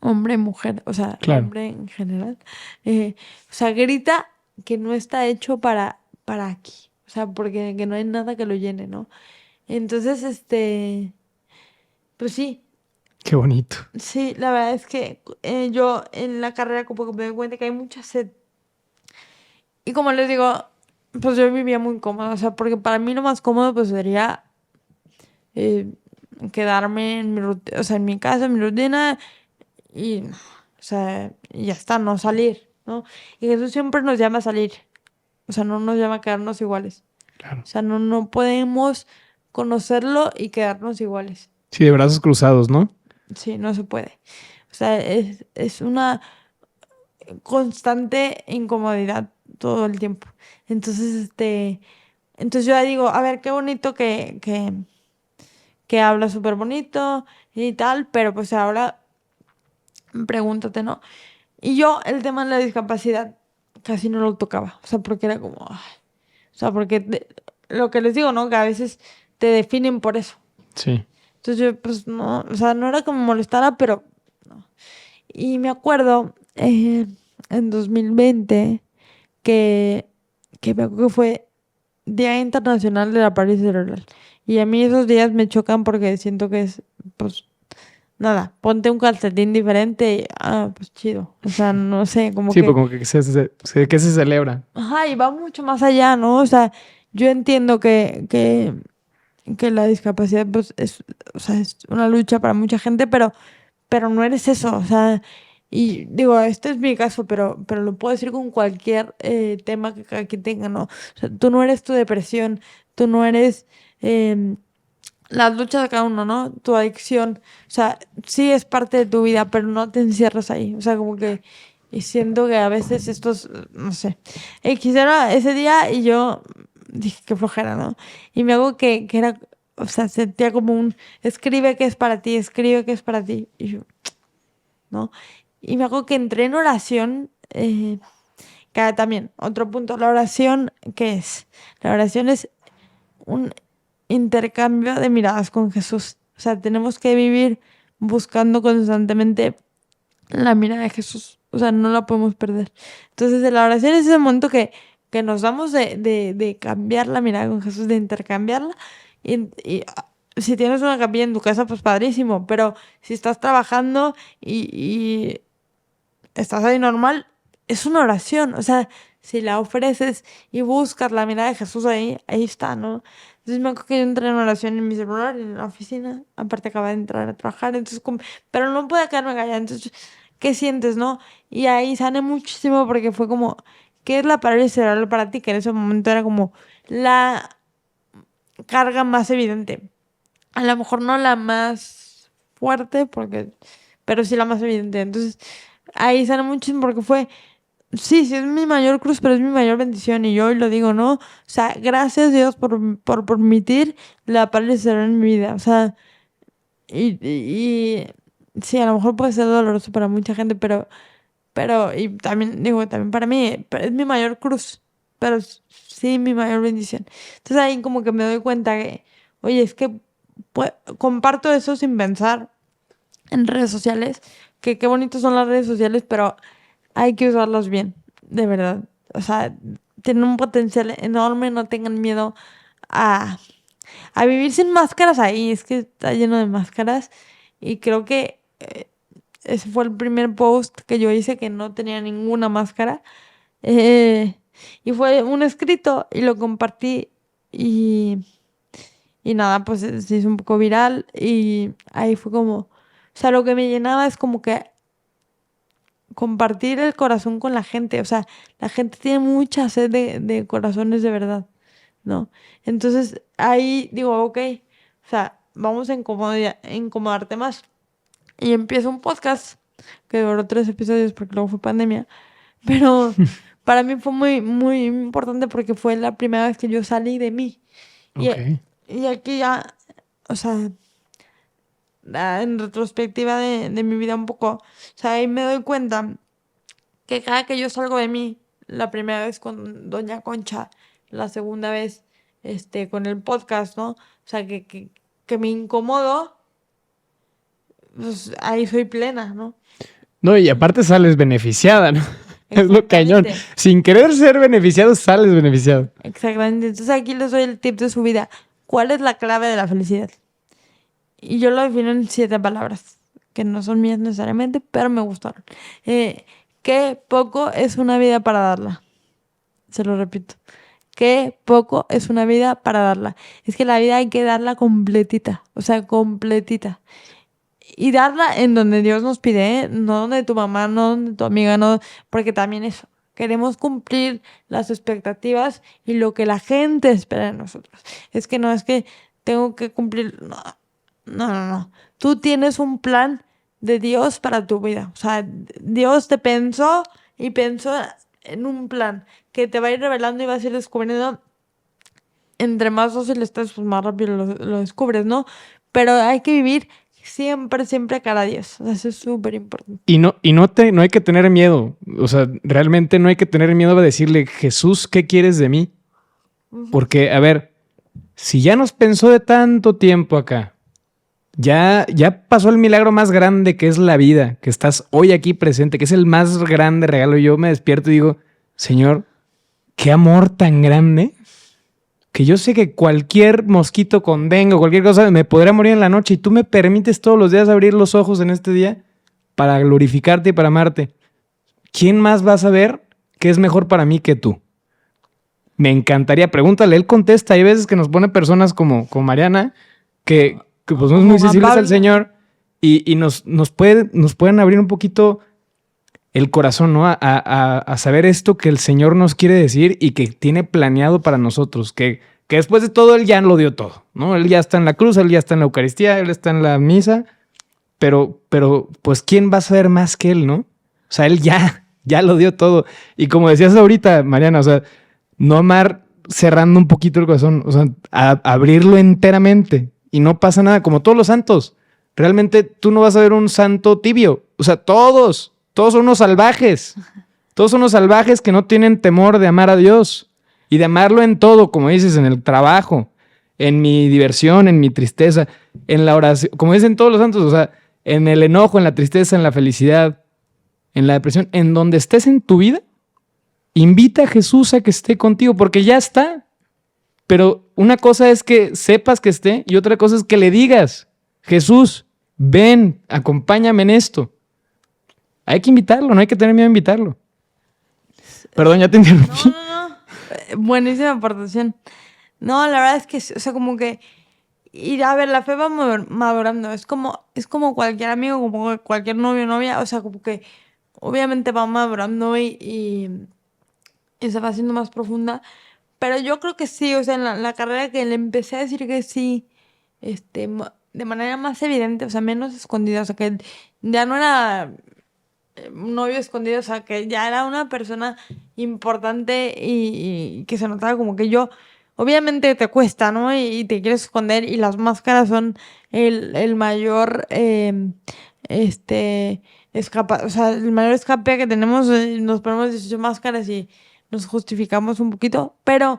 hombre, mujer, o sea, el Claro. hombre en general, o sea, grita que no está hecho para aquí, o sea, porque que no hay nada que lo llene, ¿no? Entonces, pues sí, Qué bonito. sí, la verdad es que yo en la carrera como que me doy cuenta que hay mucha sed. Y como les digo, pues yo vivía muy cómoda, o sea, porque para mí lo más cómodo pues sería eh, quedarme en o sea, en mi casa, en mi rutina, y, o sea, y ya está, no salir, ¿no? Y Jesús siempre nos llama a salir, o sea, no nos llama a quedarnos iguales. Claro. O sea, no podemos conocerlo y quedarnos iguales. Sí, de brazos cruzados, ¿no? Sí, no se puede. O sea, es una constante incomodidad todo el tiempo. Entonces, entonces yo ya digo, a ver, qué bonito que habla súper bonito y tal, pero pues ahora pregúntate, ¿no? Y yo el tema de la discapacidad casi no lo tocaba, o sea, porque era como, ay, o sea, porque lo que les digo, ¿no? Que a veces te definen por eso. Sí. Entonces yo, pues no, o sea, no era como molestara, pero no. Y me acuerdo en 2020 que, que me acuerdo que fue Día Internacional de la Parálisis Cerebral. Y a mí esos días me chocan porque siento que es, pues, nada, ponte un calcetín diferente y, pues chido. O sea, no sé, como Sí, que... pues como que se celebra. Ajá, y va mucho más allá, ¿no? O sea, yo entiendo que la discapacidad, pues, o sea, es una lucha para mucha gente, pero no eres eso, o sea, y digo, este es mi caso, pero lo puedo decir con cualquier tema que cada quien tenga, ¿no? O sea, tú no eres tu depresión, tú no eres las luchas de cada uno, ¿no? Tu adicción, o sea, sí es parte de tu vida, pero no te encierras ahí, o sea, como que, y siento que a veces estos, no sé, quisiera ese día y yo dije que flojera, ¿no? Y me hago que era, o sea, sentía como escribe que es para ti, escribe que es para ti, y yo, ¿no? Y me acuerdo que entré en oración, que también, otro punto, la oración, ¿qué es? La oración es un intercambio de miradas con Jesús. O sea, tenemos que vivir buscando constantemente la mirada de Jesús. O sea, no la podemos perder. Entonces, la oración es ese momento que nos damos de cambiar la mirada con Jesús, de intercambiarla. Y si tienes una capilla en tu casa, pues padrísimo. Pero si estás trabajando y estás ahí normal, es una oración. O sea, si la ofreces y buscas la mirada de Jesús ahí está, ¿no? Entonces me acuerdo que yo entré en oración en mi celular, en la oficina. Aparte acababa de entrar a trabajar, entonces pero no pude quedarme callada. Entonces, ¿qué sientes, no? Y ahí sané muchísimo porque fue como, ¿qué es la parálisis cerebral para ti? Que en ese momento era como la carga más evidente. A lo mejor no la más fuerte, pero sí la más evidente. Entonces, ahí sané muchísimo porque fue, sí es mi mayor cruz, pero es mi mayor bendición. Y yo hoy lo digo, ¿no? O sea, gracias Dios por permitir la parálisis cerebral en mi vida. O sea, y sí, a lo mejor puede ser doloroso para mucha gente, y también, digo, también para mí, es mi mayor cruz, pero sí mi mayor bendición. Entonces ahí como que me doy cuenta que, oye, es que comparto eso sin pensar en redes sociales, que qué bonitos son las redes sociales, pero hay que usarlas bien, de verdad. O sea, tienen un potencial enorme, no tengan miedo a, a vivir sin máscaras ahí, es que está lleno de máscaras y creo que ese fue el primer post que yo hice que no tenía ninguna máscara. eh, y fue un escrito y lo compartí y, y nada, pues se hizo un poco viral y ahí fue como, o sea, lo que me llenaba es como que compartir el corazón con la gente. O sea, la gente tiene mucha sed de corazones de verdad, ¿no? Entonces ahí digo, ok, o sea, vamos a incomodarte más. Y empiezo un podcast que duró 3 episodios porque luego fue pandemia. Pero para mí fue muy, muy importante porque fue la primera vez que yo salí de mí. Y, Ok. y aquí ya, o sea, en retrospectiva de mi vida un poco, o sea, ahí me doy cuenta que cada que yo salgo de mí, la primera vez con Doña Concha, la segunda vez con el podcast, ¿no? O sea, que me incomodo, pues ahí soy plena, ¿no? No, y aparte sales beneficiada, ¿no? Es lo cañón. Exactamente. Sin querer ser beneficiado, sales beneficiado. Exactamente. Entonces aquí les doy el tip de su vida. ¿Cuál es la clave de la felicidad? Y yo lo defino en 7 palabras, que no son mías necesariamente, pero me gustaron. Qué poco es una vida para darla. Se lo repito. Qué poco es una vida para darla. Es que la vida hay que darla completita, o sea, completita. Y darla en donde Dios nos pide, ¿eh? No donde tu mamá, no donde tu amiga, no, porque también eso. Queremos cumplir las expectativas y lo que la gente espera de nosotros. Es que no, es que tengo que cumplir. No, no, no, no. Tú tienes un plan de Dios para tu vida. O sea, Dios te pensó y pensó en un plan que te va a ir revelando y vas a ir descubriendo. Entre más fácil estás, pues más rápido lo descubres, ¿no? Pero hay que vivir siempre, siempre cara a Dios. O sea, eso es súper importante. No hay que tener miedo. O sea, realmente no hay que tener miedo a decirle, Jesús, ¿qué quieres de mí? Porque, a ver, si ya nos pensó de tanto tiempo acá, ya pasó el milagro más grande que es la vida, que estás hoy aquí presente, que es el más grande regalo. Yo me despierto y digo, Señor, qué amor tan grande que yo sé que cualquier mosquito con dengue o cualquier cosa me podría morir en la noche y tú me permites todos los días abrir los ojos en este día para glorificarte y para amarte. ¿Quién más va a saber qué es mejor para mí que tú? Me encantaría, pregúntale, él contesta. Hay veces que nos pone personas como Mariana que pues somos muy sensibles al Señor y nos pueden abrir un poquito el corazón, ¿no? A saber esto que el Señor nos quiere decir y que tiene planeado para nosotros, que después de todo Él ya lo dio todo, ¿no? Él ya está en la cruz, Él ya está en la Eucaristía, Él está en la misa, pero pues ¿quién va a saber más que Él, no? O sea, Él ya lo dio todo. Y como decías ahorita, Mariana, o sea, no amar cerrando un poquito el corazón, o sea, abrirlo enteramente y no pasa nada, como todos los santos. Realmente tú no vas a ver un santo tibio, o sea, todos son unos salvajes. Todos son unos salvajes que no tienen temor de amar a Dios y de amarlo en todo, como dices, en el trabajo, en mi diversión, en mi tristeza, en la oración, como dicen todos los santos, o sea, en el enojo, en la tristeza, en la felicidad, en la depresión, en donde estés en tu vida, invita a Jesús a que esté contigo, porque ya está. Pero una cosa es que sepas que esté y otra cosa es que le digas, Jesús, ven, acompáñame en esto. Hay que invitarlo, no hay que tener miedo a invitarlo. Perdón, ya te interrumpí. No. Buenísima aportación. No, la verdad es que, o sea, como que... Y a ver, la fe va madurando. Es como cualquier amigo, como cualquier novio o novia. O sea, como que obviamente va madurando y se va haciendo más profunda. Pero yo creo que sí, o sea, en la carrera que le empecé a decir que sí, de manera más evidente, o sea, menos escondida. O sea, que ya no era un novio escondido, o sea, que ya era una persona importante y que se notaba como que yo, obviamente te cuesta, ¿no? Y te quieres esconder y las máscaras son el mayor, o sea, el mayor escape que tenemos, nos ponemos 18 máscaras y nos justificamos un poquito, pero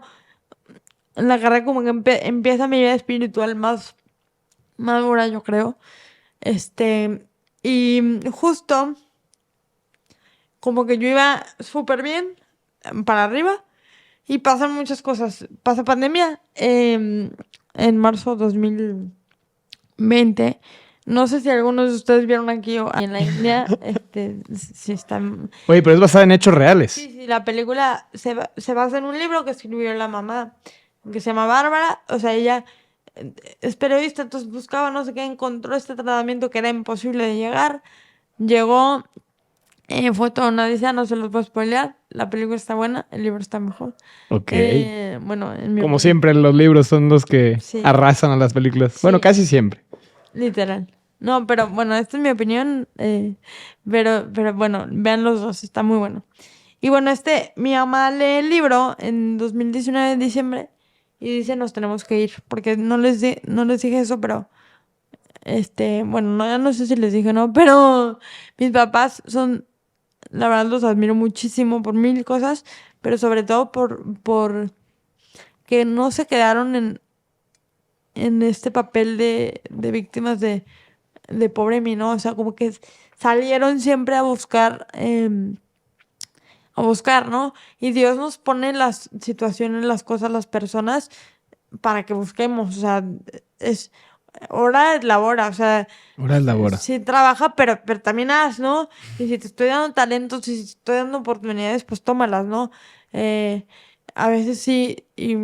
en la carrera como que empieza mi vida espiritual más madura, yo creo, y justo como que yo iba súper bien, para arriba, y pasan muchas cosas. Pasa pandemia en marzo de 2020. No sé si algunos de ustedes vieron aquí o en la India, si están... Oye, pero es basada en hechos reales. Sí, la película se basa en un libro que escribió la mamá, que se llama Bárbara. O sea, ella es periodista, entonces buscaba no sé qué, encontró este tratamiento que era imposible de llegar. Llegó, fue toda una odisea, no se los puedo spoilear. La película está buena, el libro está mejor. Ok. Bueno, en mi Como opinión, siempre, los libros son los que sí, arrasan a las películas. sí, Bueno, casi siempre. literal. No, pero bueno, esta es mi opinión. Pero bueno, vean los dos, está muy bueno. Y bueno, mi mamá lee el libro en 2019, en diciembre, y dice, nos tenemos que ir, porque no les dije eso, pero, bueno, no, ya no sé si les dije no, pero mis papás son, la verdad los admiro muchísimo por mil cosas, pero sobre todo por que no se quedaron en este papel de víctimas de pobre mí, ¿no? O sea, como que salieron siempre a buscar, ¿no? Y Dios nos pone las situaciones, las cosas, las personas para que busquemos. O sea, es hora es labora. O sea, Hora es labora. sí trabaja, pero también haz, ¿no? Y si te estoy dando talentos, y si te estoy dando oportunidades, pues tómalas, ¿no? A veces sí, y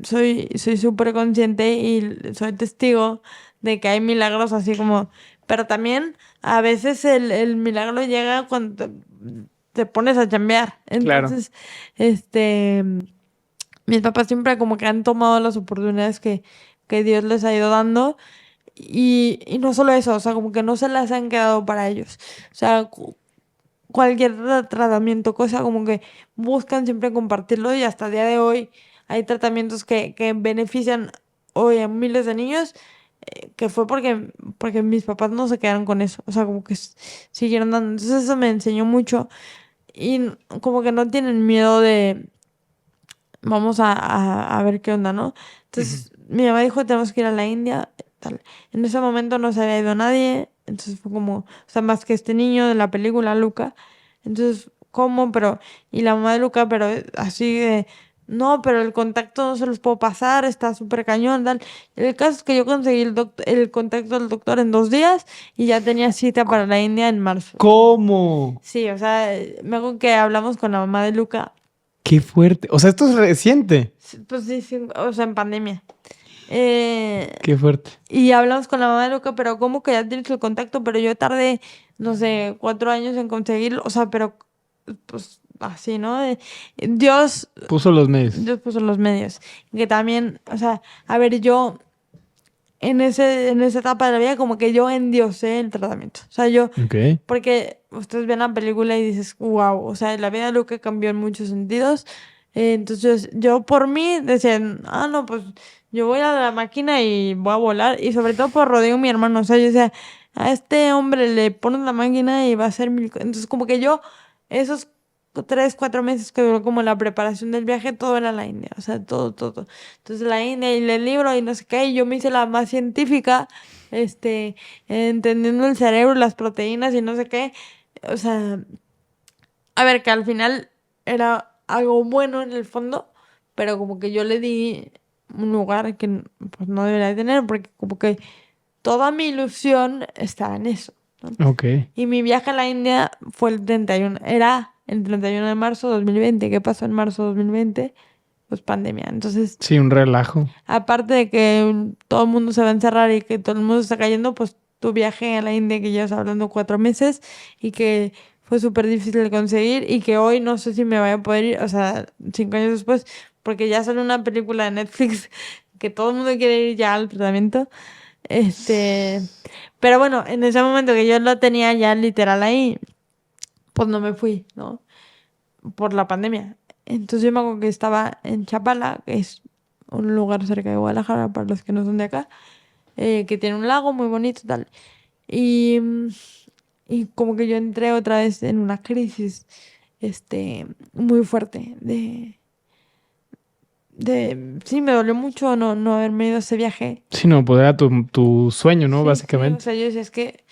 soy súper consciente y soy testigo de que hay milagros así como... Pero también a veces el milagro llega cuando te pones a chambear. Claro. Entonces, mis papás siempre como que han tomado las oportunidades que Dios les ha ido dando. Y no solo eso, o sea, como que no se las han quedado para ellos. O sea, cualquier tratamiento, cosa como que buscan siempre compartirlo y hasta el día de hoy hay tratamientos que benefician hoy a miles de niños, que fue porque mis papás no se quedaron con eso, o sea, como que siguieron dando. Entonces eso me enseñó mucho y como que no tienen miedo de vamos a ver qué onda, ¿no? Entonces mi mamá dijo tenemos que ir a la India, tal. En ese momento no se había ido nadie, entonces fue como, o sea, más que este niño de la película, Luca. Entonces, ¿cómo? Pero, y la mamá de Luca, pero así de, no, pero el contacto no se los puedo pasar, está súper cañón, tal. El caso es que yo conseguí el contacto del doctor en 2 días y ya tenía cita para la India en marzo. ¿Cómo? Sí, o sea, me acuerdo que hablamos con la mamá de Luca. Qué fuerte. O sea, esto es reciente. Sí, pues sí, sí, o sea, en pandemia. Eh, Qué fuerte. y hablamos con la mamá de Luca, pero ¿cómo que ya tienes el contacto? Pero yo tardé, no sé, 4 años en conseguirlo. O sea, pero pues así, ¿no? Dios, Puso los medios. Dios puso los medios. Que también, o sea, a ver, yo en esa etapa de la vida como que yo endiosé el tratamiento. O sea, yo, Ok. porque ustedes ven la película y dices, wow, o sea, la vida de Luca cambió en muchos sentidos. Entonces, yo por mí decía, ah, no, pues yo voy a la máquina y voy a volar. Y sobre todo por Rodrigo, mi hermano. O sea, yo decía, a este hombre le pones la máquina y va a hacer mil cosas. Entonces, como que yo, esos 3, 4 meses que duró como la preparación del viaje, todo era la India. O sea, todo, todo. Entonces la India y el libro y no sé qué, y yo me hice la más científica, entendiendo el cerebro, las proteínas y no sé qué. O sea, a ver, que al final era algo bueno en el fondo, pero como que yo le di un lugar que pues, no debería tener, porque como que toda mi ilusión estaba en eso, ¿no? Ok. Y mi viaje a la India fue era el 31 de marzo de 2020. ¿Qué pasó en marzo de 2020? Pues pandemia. Entonces, Sí, un relajo. aparte de que todo el mundo se va a encerrar y que todo el mundo está cayendo, pues tu viaje a la India que llevas hablando 4 meses y que fue súper difícil de conseguir y que hoy no sé si me voy a poder ir, o sea, 5 años después, porque ya sale una película de Netflix que todo el mundo quiere ir ya al tratamiento. Este, pero bueno, en ese momento que yo lo tenía ya literal ahí, pues no me fui, ¿no? Por la pandemia. Entonces yo me acuerdo que estaba en Chapala, que es un lugar cerca de Guadalajara, para los que no son de acá, que tiene un lago muy bonito y tal. Y, y como que yo entré otra vez en una crisis, muy fuerte sí, me dolió mucho no haberme ido a ese viaje. Sí, no, pues era tu sueño, ¿no? Sí, sí, o Básicamente. sea, yo decía, es que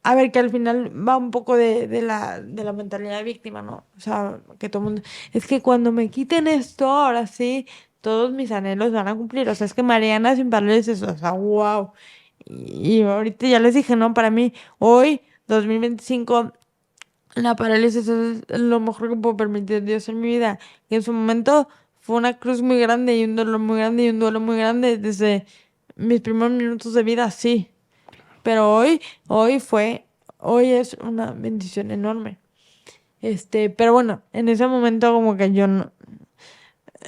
a ver, que al final va un poco de la mentalidad de víctima, ¿no? O sea, que todo el mundo... Es que cuando me quiten esto, ahora sí, todos mis anhelos van a cumplir. O sea, es que Mariana sin parálisis, o sea, wow. Y ahorita ya les dije, ¿no? Para mí, hoy, 2025, la parálisis es lo mejor que puedo permitir Dios en mi vida. Y en su momento fue una cruz muy grande y un dolor muy grande y un duelo muy grande desde mis primeros minutos de vida, sí. Pero hoy es una bendición enorme. Pero bueno, en ese momento como que yo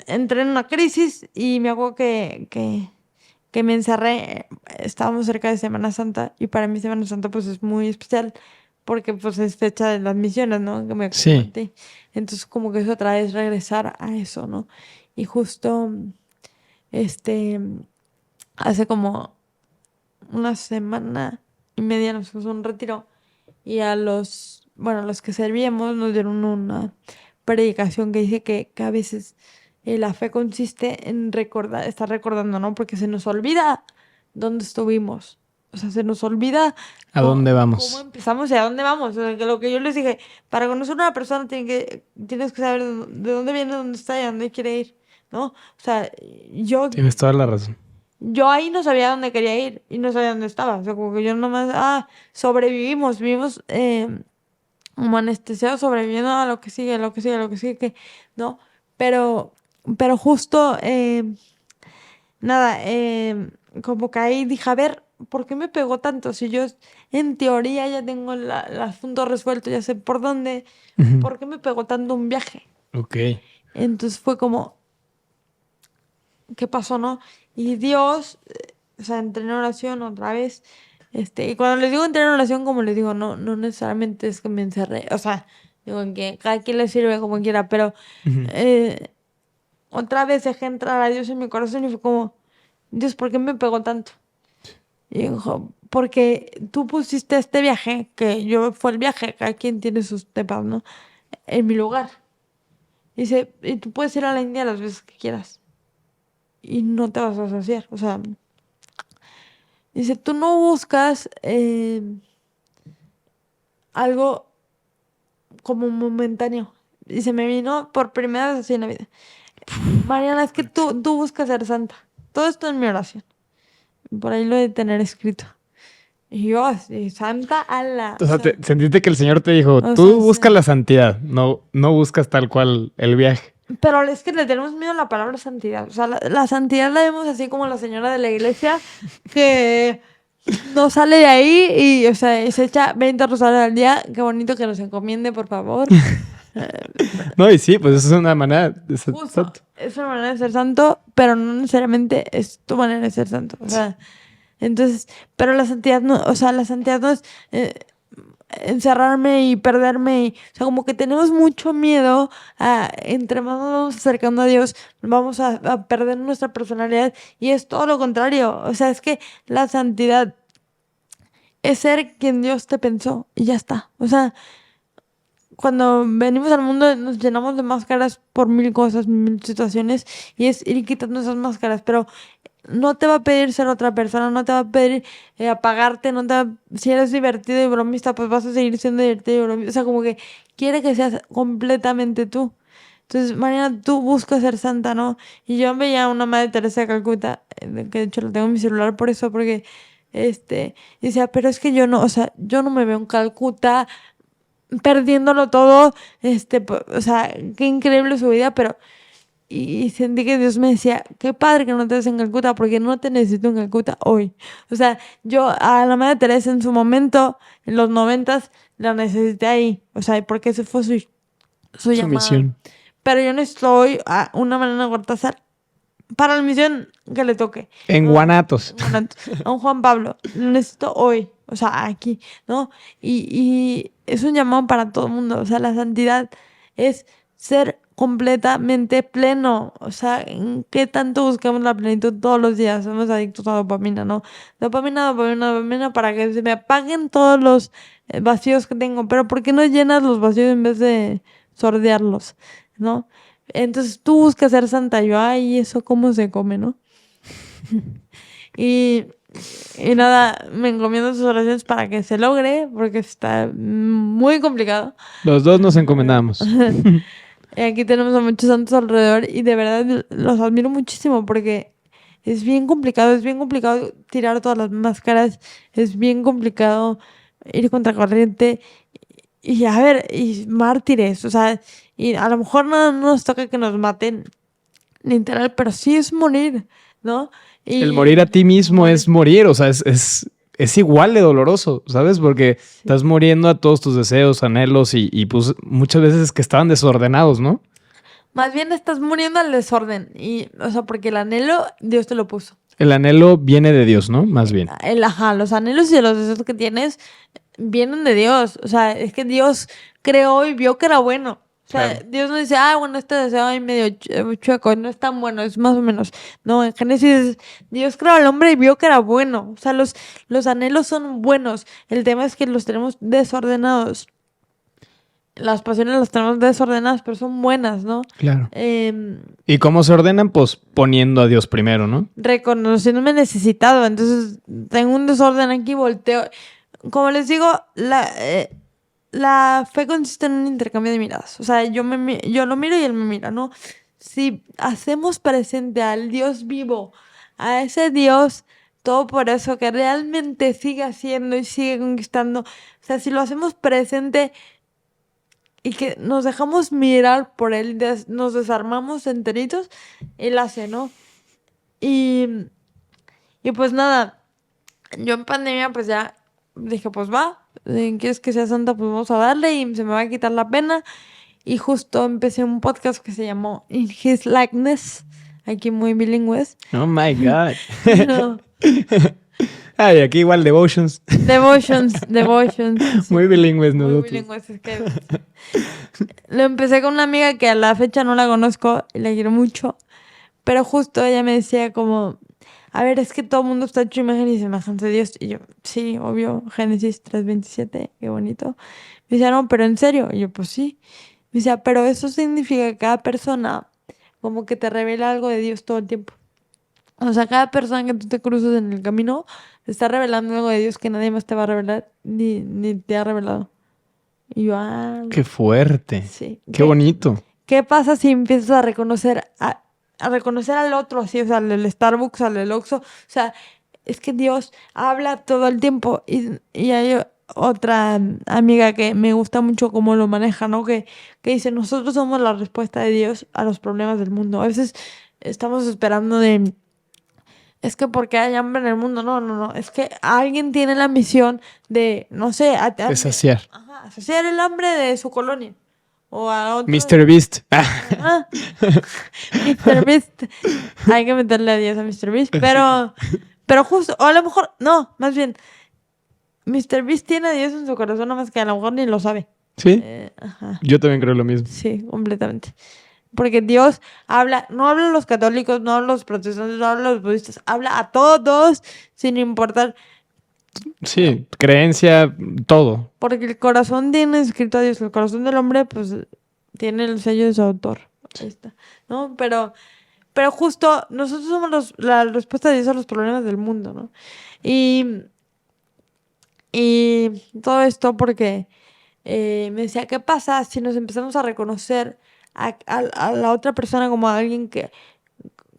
entré en una crisis y me acuerdo que me encerré. Estábamos cerca de Semana Santa y para mí Semana Santa pues es muy especial porque pues es fecha de las misiones, ¿no? Que me Sí. comenté. Entonces como que es otra vez regresar a eso, ¿no? Y justo, este, hace como una semana y media nos fuimos a un retiro y a los que servíamos nos dieron una predicación que dice que a veces la fe consiste en recordar, estar recordando, ¿no? Porque se nos olvida dónde estuvimos. O sea, se nos olvida ¿A dónde cómo vamos? empezamos y a dónde vamos. O sea, que lo que yo les dije, para conocer a una persona tienes que saber de dónde viene, dónde está y a dónde quiere ir, ¿no? O sea, yo Tienes toda la razón. yo ahí no sabía dónde quería ir y no sabía dónde estaba. O sea, como que yo nomás, sobrevivimos, vivimos como anestesiados, sobreviviendo a lo que sigue, lo que sigue, lo que sigue, ¿no? Pero, pero justo, nada, como que ahí dije, a ver, ¿por qué me pegó tanto? Si yo en teoría ya tengo el asunto resuelto, ya sé por dónde, Ujú. ¿por qué me pegó tanto un viaje? Ok. Entonces fue como, ¿qué pasó, no? Y Dios, o sea, entré en oración otra vez. Y cuando les digo entrar en oración, como les digo, no necesariamente es que me encerré. O sea, digo en que cada quien le sirve como quiera, pero Ujú. eh, otra vez dejé entrar a Dios en mi corazón y fue como, Dios, ¿por qué me pegó tanto? Y dijo, porque tú pusiste este viaje, que yo fue el viaje, cada quien tiene sus temas, ¿no? En mi lugar. Dice, y tú puedes ir a la India las veces que quieras y no te vas a saciar. O sea, dice, tú no buscas algo como momentáneo. Y se me vino por primera vez así en la vida. Mariana, es que tú buscas ser santa. Todo esto en mi oración. Por ahí lo de tener escrito. Y yo, así, santa ala. O sea, sentiste que el Señor te dijo, o tú sea, buscas sí. la santidad, no buscas tal cual el viaje. Pero es que le tenemos miedo a la palabra santidad. O sea, la santidad la vemos así como la señora de la iglesia que no sale de ahí y, o sea, se echa 20 rosarios al día. Qué bonito que nos encomiende, por favor. No, y sí, pues eso es una manera de ser Justo, santo. es una manera de ser santo, pero no necesariamente es tu manera de ser santo. O sea, entonces, pero la santidad no, o sea, la santidad no es encerrarme y perderme. O sea, como que tenemos mucho miedo a, entre más nos vamos acercando a Dios, vamos a perder nuestra personalidad. Y es todo lo contrario. O sea, es que la santidad es ser quien Dios te pensó y ya está. O sea, cuando venimos al mundo nos llenamos de máscaras por mil cosas, mil situaciones, y es ir quitando esas máscaras, pero no te va a pedir ser otra persona, no te va a pedir apagarte, no te va, si eres divertido y bromista, pues vas a seguir siendo divertido y bromista, o sea, como que quiere que seas completamente tú. Entonces, Mariana, tú buscas ser santa, ¿no? Y yo veía a una madre Teresa de Calcuta, que de hecho lo tengo en mi celular por eso, porque, decía, pero es que yo no, o sea, yo no me veo en Calcuta perdiéndolo todo, o sea, qué increíble su vida, pero y sentí que Dios me decía, qué padre que no te ves en Calcuta, porque no te necesito en Calcuta hoy. O sea, yo a la Madre Teresa en su momento, en los 90s, la necesité ahí, o sea, porque ese fue su Su llamada. misión. Pero yo necesito hoy a una Mariana Gortázar para la misión que le toque. En ¿No? Guanatos. Bueno, a un Juan Pablo, lo necesito hoy, o sea, aquí, ¿no? Y es un llamado para todo el mundo, o sea, la santidad es ser completamente pleno, o sea, ¿en qué tanto buscamos la plenitud todos los días? Somos adictos a dopamina, ¿no? Dopamina, dopamina, dopamina, para que se me apaguen todos los vacíos que tengo, pero ¿por qué no llenas los vacíos en vez de sordearlos, ¿no? Entonces tú buscas ser santa, yo, ay, eso cómo se come, ¿no? Y, y nada, me encomiendo sus oraciones para que se logre, porque está muy complicado. Los dos nos encomendamos. Aquí tenemos a muchos santos alrededor y de verdad los admiro muchísimo porque es bien complicado tirar todas las máscaras, es bien complicado ir contra corriente y a ver, y mártires, o sea, y a lo mejor no nos toca que nos maten literal, pero sí es morir, ¿no? El morir a ti mismo es morir, o sea, es igual de doloroso, ¿sabes? Porque estás muriendo a todos tus deseos, anhelos y pues muchas veces que estaban desordenados, ¿no? Más bien estás muriendo al desorden. Y, o sea, porque el anhelo, Dios te lo puso. El anhelo viene de Dios, ¿no? Más bien. Ajá, los anhelos y los deseos que tienes vienen de Dios. O sea, es que Dios creó y vio que era bueno. O sea, Claro. Dios no dice, ah, bueno, este deseo ahí medio chueco, no es tan bueno, es más o menos. No, en Génesis, Dios creó al hombre y vio que era bueno. O sea, los anhelos son buenos. El tema es que los tenemos desordenados. Las pasiones las tenemos desordenadas, pero son buenas, ¿no? Claro. Em, ¿Y cómo se ordenan? Pues poniendo a Dios primero, ¿no? reconociéndome necesitado. Entonces, tengo un desorden aquí, volteo. Como les digo, la fe consiste en un intercambio de miradas. O sea, yo lo miro y él me mira, ¿no? Si hacemos presente al Dios vivo, a ese Dios todo por eso que realmente sigue haciendo y sigue conquistando, o sea, si lo hacemos presente y que nos dejamos mirar por él, nos desarmamos enteritos, él hace, ¿no? Y, y pues nada, yo en pandemia pues ya dije, pues va, ¿quieres que sea santa? Pues vamos a darle y se me va a quitar la pena. Y justo empecé un podcast que se llamó In His Likeness, aquí muy bilingües. Oh my God. No, Ay, aquí igual Devotions. Devotions. Sí, Muy bilingües muy nosotros. bilingües, es que lo empecé con una amiga que a la fecha no la conozco y la quiero mucho, pero justo ella me decía como, a ver, es que todo el mundo está hecho imagen y semejanza de Dios. Y yo, sí, obvio, Génesis 3:27, qué bonito. Me decía, no, pero en serio. Y yo, pues sí. Me decía, pero eso significa que cada persona como que te revela algo de Dios todo el tiempo. O sea, cada persona que tú te cruces en el camino te está revelando algo de Dios que nadie más te va a revelar ni te ha revelado. Y yo, Qué fuerte. sí. Qué bonito. ¿qué pasa si empiezas a reconocer al otro así? O sea, al del Starbucks, al del Oxxo. O sea, es que Dios habla todo el tiempo. Y hay otra amiga que me gusta mucho cómo lo maneja, ¿no? Que dice, nosotros somos la respuesta de Dios a los problemas del mundo. A veces estamos esperando de... Es que porque hay hambre en el mundo, no, no, no. Es que alguien tiene la misión de, no sé, De saciar. ajá, saciar el hambre de su colonia. O a otro. Mr. Beast. Ajá. Mr. Beast. Hay que meterle a 10 a Mr. Beast. Pero justo, o a lo mejor, no, más bien, Mr. Beast tiene a Dios en su corazón, nada más que a lo mejor ni lo sabe. ¿Sí? Ajá. Yo también creo lo mismo. Sí, completamente. Porque Dios habla, no habla a los católicos, no habla a los protestantes, no habla a los budistas, habla a todos sin importar. Sí, creencia, todo. Porque el corazón tiene escrito a Dios, el corazón del hombre, pues, tiene el sello de su autor. Ahí está, ¿no? Pero justo nosotros somos la respuesta de Dios a los problemas del mundo, ¿no? Y todo esto porque me decía, ¿qué pasa si nos empezamos a reconocer a la otra persona como a alguien que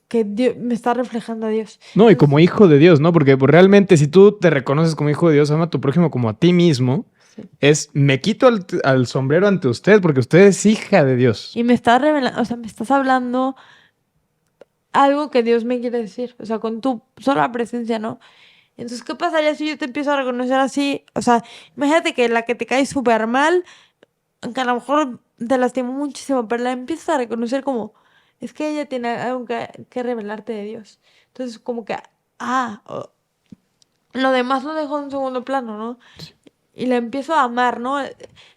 Dios, me está reflejando a Dios? No, y como hijo de Dios, ¿no? Porque pues, realmente si tú te reconoces como hijo de Dios, ama a tu prójimo como a ti mismo, Sí. es, me quito al sombrero ante usted porque usted es hija de Dios. Y me estás revelando, o sea, me estás hablando algo que Dios me quiere decir, o sea, con tu sola presencia, ¿no? Entonces, ¿qué pasaría si yo te empiezo a reconocer así? O sea, imagínate que la que te cae súper mal, aunque a lo mejor te lastimó muchísimo, pero la empiezas a reconocer como, es que ella tiene algo que revelarte de Dios. Entonces, como que, lo demás lo dejo en segundo plano, ¿no? Y la empiezo a amar, ¿no?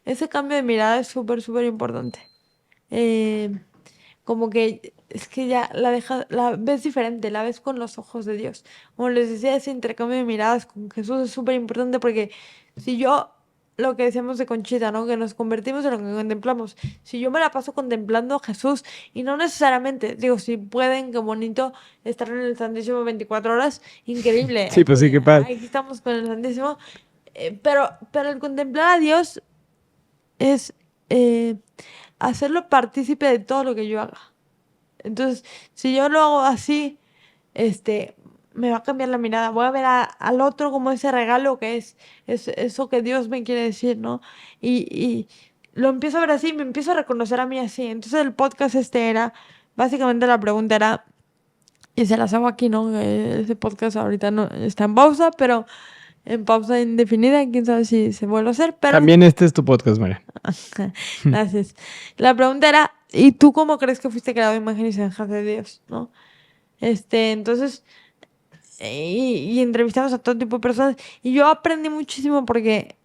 Ese cambio de mirada es súper, súper importante. Como que es que ya la ves diferente, la ves con los ojos de Dios. Como les decía, ese intercambio de miradas con Jesús es súper importante porque si yo, lo que decíamos de Conchita, ¿no? Que nos convertimos en lo que contemplamos. Si yo me la paso contemplando a Jesús y no necesariamente, digo, si pueden, qué bonito estar en el Santísimo 24 horas, increíble. Sí, pues sí, qué padre. Aquí estamos con el Santísimo. Pero el contemplar a Dios es hacerlo partícipe de todo lo que yo haga. Entonces, si yo lo hago así, me va a cambiar la mirada. Voy a ver al otro como ese regalo que es eso que Dios me quiere decir, ¿no? Y lo empiezo a ver así, me empiezo a reconocer a mí así. Entonces el podcast era, básicamente la pregunta era, y se las hago aquí, ¿no? Ese podcast ahorita no está en pausa, pero en pausa indefinida, quién sabe si se vuelve a hacer, pero... También este es tu podcast, María. Gracias. La pregunta era, ¿y tú cómo crees que fuiste creado a imagen y semejanza de Dios? ¿No? Entonces, y entrevistamos a todo tipo de personas, y yo aprendí muchísimo porque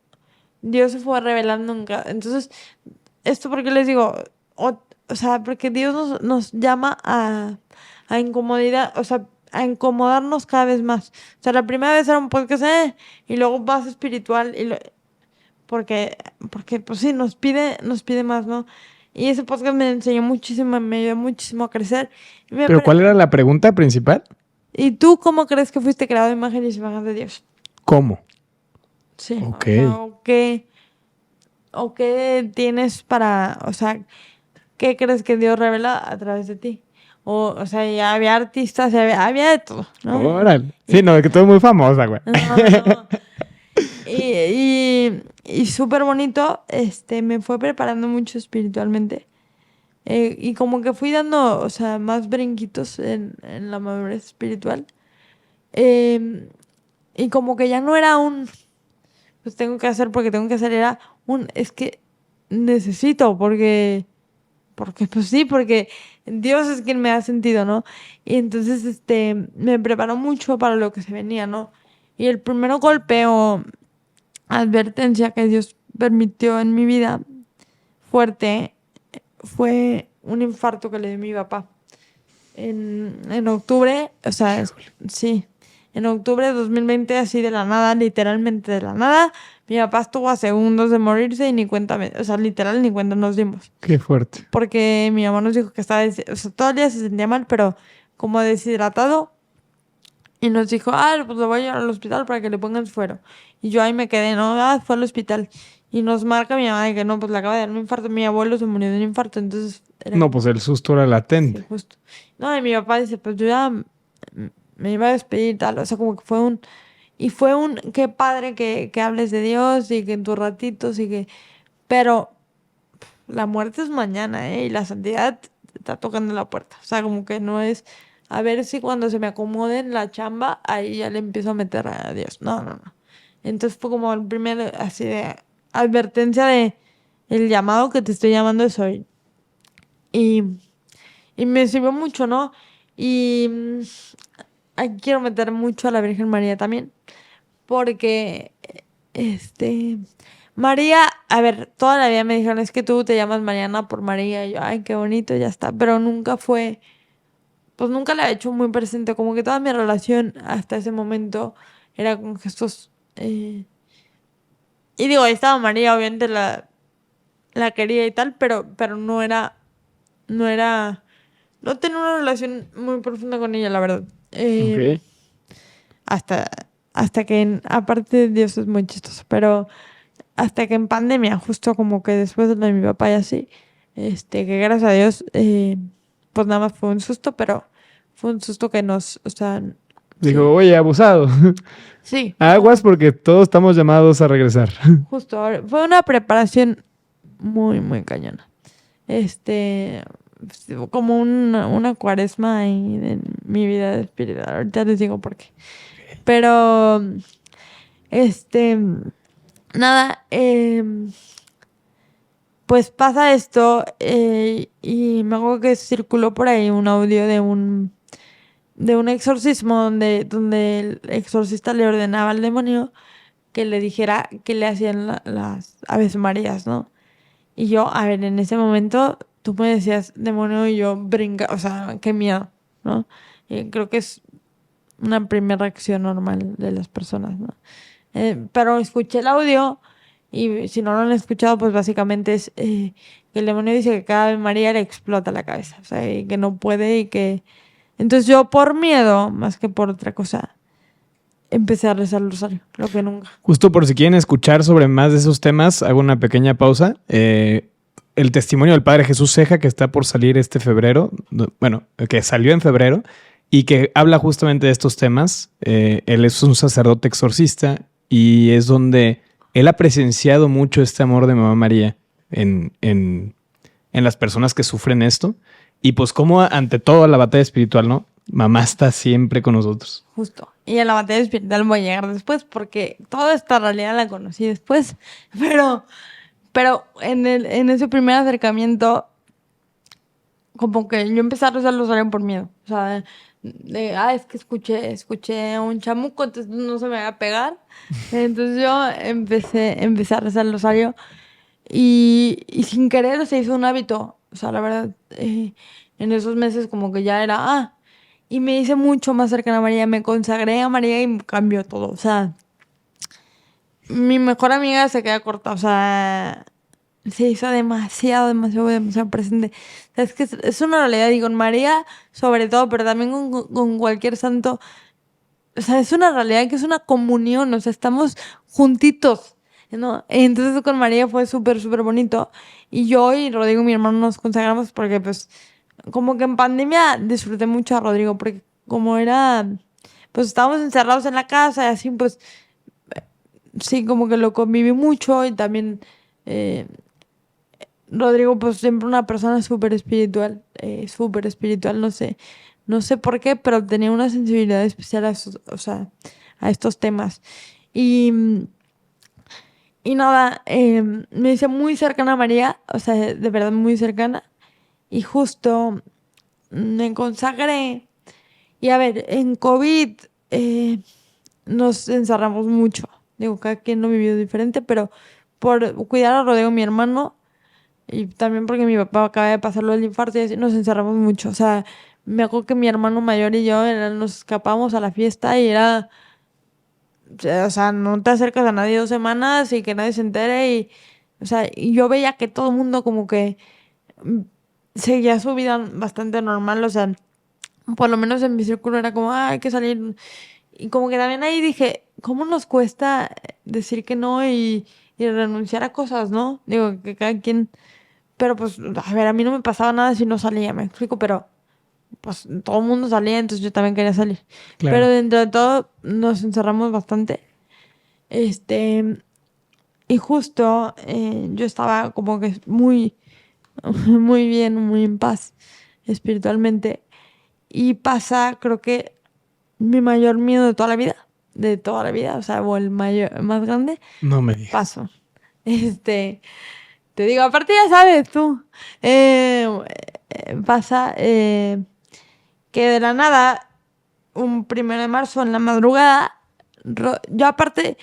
Dios se fue revelando en cada... Entonces, esto porque les digo, o sea, porque Dios nos llama a incomodidad, o sea, a incomodarnos cada vez más. O sea, la primera vez era un podcast, y luego más espiritual, porque pues sí, nos pide más, ¿no? Y ese podcast me enseñó muchísimo, me ayudó muchísimo a crecer. ¿Pero cuál era la pregunta principal? ¿Y tú cómo crees que fuiste creado a imagen y semejanza de Dios? ¿Cómo? Sí. Ok. O qué tienes para, o sea, ¿qué crees que Dios revela a través de ti? O sea, ya había artistas, había de todo, ¿no? Órale. Sí, no, es que tú eres muy famosa, güey. No. Y súper bonito, me fue preparando mucho espiritualmente. Y como que fui dando, o sea, más brinquitos en la madurez espiritual. Y como que ya no era pues tengo que hacer porque tengo que hacer, era es que necesito, porque pues sí, porque Dios es quien me ha sentido, ¿no? Y entonces, me preparó mucho para lo que se venía, ¿no? Y el primer golpe o advertencia que Dios permitió en mi vida fuerte fue un infarto que le dio a mi papá. En octubre, o sea, sí, en octubre de 2020, así de la nada, literalmente de la nada, mi papá estuvo a segundos de morirse y ni cuenta, o sea, literal, ni cuenta nos dimos. Qué fuerte. Porque mi mamá nos dijo que estaba, o sea, todo el día se sentía mal, pero como deshidratado. Y nos dijo, pues lo voy a llevar al hospital para que le pongan suero. Y yo ahí me quedé, ¿no? Fue al hospital. Y nos marca mi mamá de que no, pues le acaba de dar un infarto. Mi abuelo se murió de un infarto, entonces era No, como, pues el susto era sí, latente. justo. No, y mi papá dice, pues yo ya me iba a despedir y tal. O sea, como que fue un... Y fue un, qué padre que hables de Dios y que en tus ratitos y que... Pero la muerte es mañana, ¿eh? Y la santidad está tocando la puerta. O sea, como que no es... A ver si cuando se me acomode en la chamba, ahí ya le empiezo a meter a Dios. No, no, no. Entonces fue como el primer, así de advertencia de el llamado que te estoy llamando es hoy. Y, y me sirvió mucho, ¿no? Y aquí quiero meter mucho a la Virgen María también. Porque, este, María, a ver, toda la vida me dijeron, es que tú te llamas Mariana por María. Y yo, ay, qué bonito, ya está. Pero nunca fue, pues nunca la he hecho muy presente. Como que toda mi relación hasta ese momento era con Jesús. Y digo, ahí estaba María, obviamente la quería y tal, pero no era, no tenía una relación muy profunda con ella, la verdad. Ok. Hasta, hasta que, aparte Dios es muy chistoso, pero hasta que en pandemia, justo como que después de lo de mi papá y así, que gracias a Dios, pues nada más fue un susto, pero fue un susto que nos, o sea, Dijo, sí, oye, abusado. sí, Aguas porque todos estamos llamados a regresar. justo, fue una preparación muy, muy cañona. Este, como una cuaresma ahí en mi vida espiritual. Ahorita les digo por qué. Pero, este, nada, pues pasa esto y me acuerdo que circuló por ahí un audio de un exorcismo donde el exorcista le ordenaba al demonio que le dijera que le hacían las Aves Marías, ¿no? Y yo, a ver, en ese momento tú me decías demonio y yo brinca, o sea, qué miedo, ¿no? Y creo que es una primera reacción normal de las personas, ¿no? Pero escuché el audio y si no lo han escuchado, pues básicamente es que el demonio dice que cada vez María le explota la cabeza, o sea, y que no puede y que... Entonces yo por miedo, más que por otra cosa, empecé a rezar el rosario, lo que nunca. Justo por si quieren escuchar sobre más de esos temas, hago una pequeña pausa. El testimonio del Padre Jesús Ceja, que está por salir este febrero, bueno, que salió en febrero, y que habla justamente de estos temas. Él es un sacerdote exorcista y es donde él ha presenciado mucho este amor de Mamá María en las personas que sufren esto. Y pues como ante todo la batalla espiritual, ¿no? Mamá está siempre con nosotros. Justo. Y a la batalla espiritual voy a llegar después porque toda esta realidad la conocí después. Pero en ese primer acercamiento, como que yo empecé a rezar el rosario por miedo. O sea, es que escuché a un chamuco, entonces no se me va a pegar. Entonces yo empecé a rezar el rosario y sin querer se hizo un hábito. O sea, la verdad, en esos meses como que ya era, y me hice mucho más cercana a María, me consagré a María y cambió todo. O sea, mi mejor amiga se queda corta, o sea, se hizo demasiado, demasiado, demasiado presente. O sea, es que es una realidad, y con María sobre todo, pero también con cualquier santo. O sea, es una realidad que es una comunión, o sea, estamos juntitos, ¿no? Entonces con María fue súper, súper bonito. Y yo y Rodrigo, mi hermano, nos consagramos porque, pues, como que en pandemia disfruté mucho a Rodrigo, porque como era, pues estábamos encerrados en la casa y así, pues, sí, como que lo conviví mucho y también eh, Rodrigo, pues siempre una persona súper espiritual, no sé por qué, pero tenía una sensibilidad especial o sea, a estos temas. Y, y nada, me hice muy cercana a María, o sea, de verdad muy cercana, y justo me consagré. Y a ver, en COVID nos encerramos mucho. Digo, cada quien lo vivió diferente, pero por cuidar a Rodrigo, mi hermano, y también porque mi papá acaba de pasarlo del infarto y así nos encerramos mucho. O sea, me acuerdo que mi hermano mayor y yo nos escapamos a la fiesta y era, o sea, no te acercas a nadie 2 semanas y que nadie se entere y, o sea, y yo veía que todo el mundo como que mm, seguía su vida bastante normal, o sea, por lo menos en mi círculo era como, hay que salir. Y como que también ahí dije, ¿cómo nos cuesta decir que no? Y y renunciar a cosas, ¿no? Digo, que cada quien... Pero pues, a ver, a mí no me pasaba nada si no salía, me explico, pero pues todo el mundo salía, entonces yo también quería salir. Claro. Pero dentro de todo nos encerramos bastante. Y justo yo estaba como que muy, muy bien, muy en paz espiritualmente. Y pasa, creo que mi mayor miedo de toda la vida, o sea, o el mayor, más grande, No me digas. paso. Te digo, aparte ya sabes tú, pasa que de la nada, un 1 de marzo en la madrugada, yo aparte,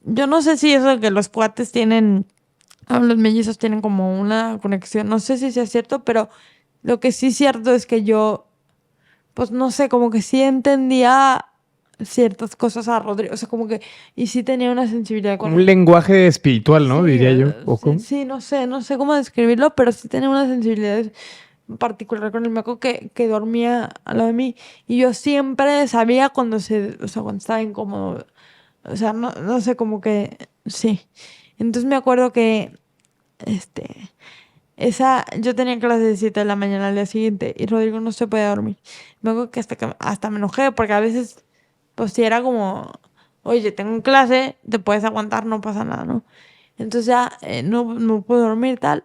yo no sé si eso que los cuates tienen, los mellizos tienen como una conexión, no sé si sea cierto, pero lo que sí es cierto es que yo, pues no sé, como que sí entendía ciertas cosas a Rodrigo, o sea, como que, y sí tenía una sensibilidad con Como un él. lenguaje espiritual, ¿no? Sí, Diría yo. ¿O sí, cómo? sí, no sé cómo describirlo, pero sí tenía una sensibilidad particular con él. Me acuerdo que dormía al lado de mí y yo siempre sabía cuando o sea, cuando estaba incómodo. O sea, no sé, como que, sí. Entonces me acuerdo que, yo tenía clase de 7 de la mañana al día siguiente y Rodrigo no se podía dormir. Me acuerdo que hasta me enojé porque a veces, pues si era como, oye, tengo clase, te puedes aguantar, no pasa nada, ¿no? Entonces ya no puedo dormir tal.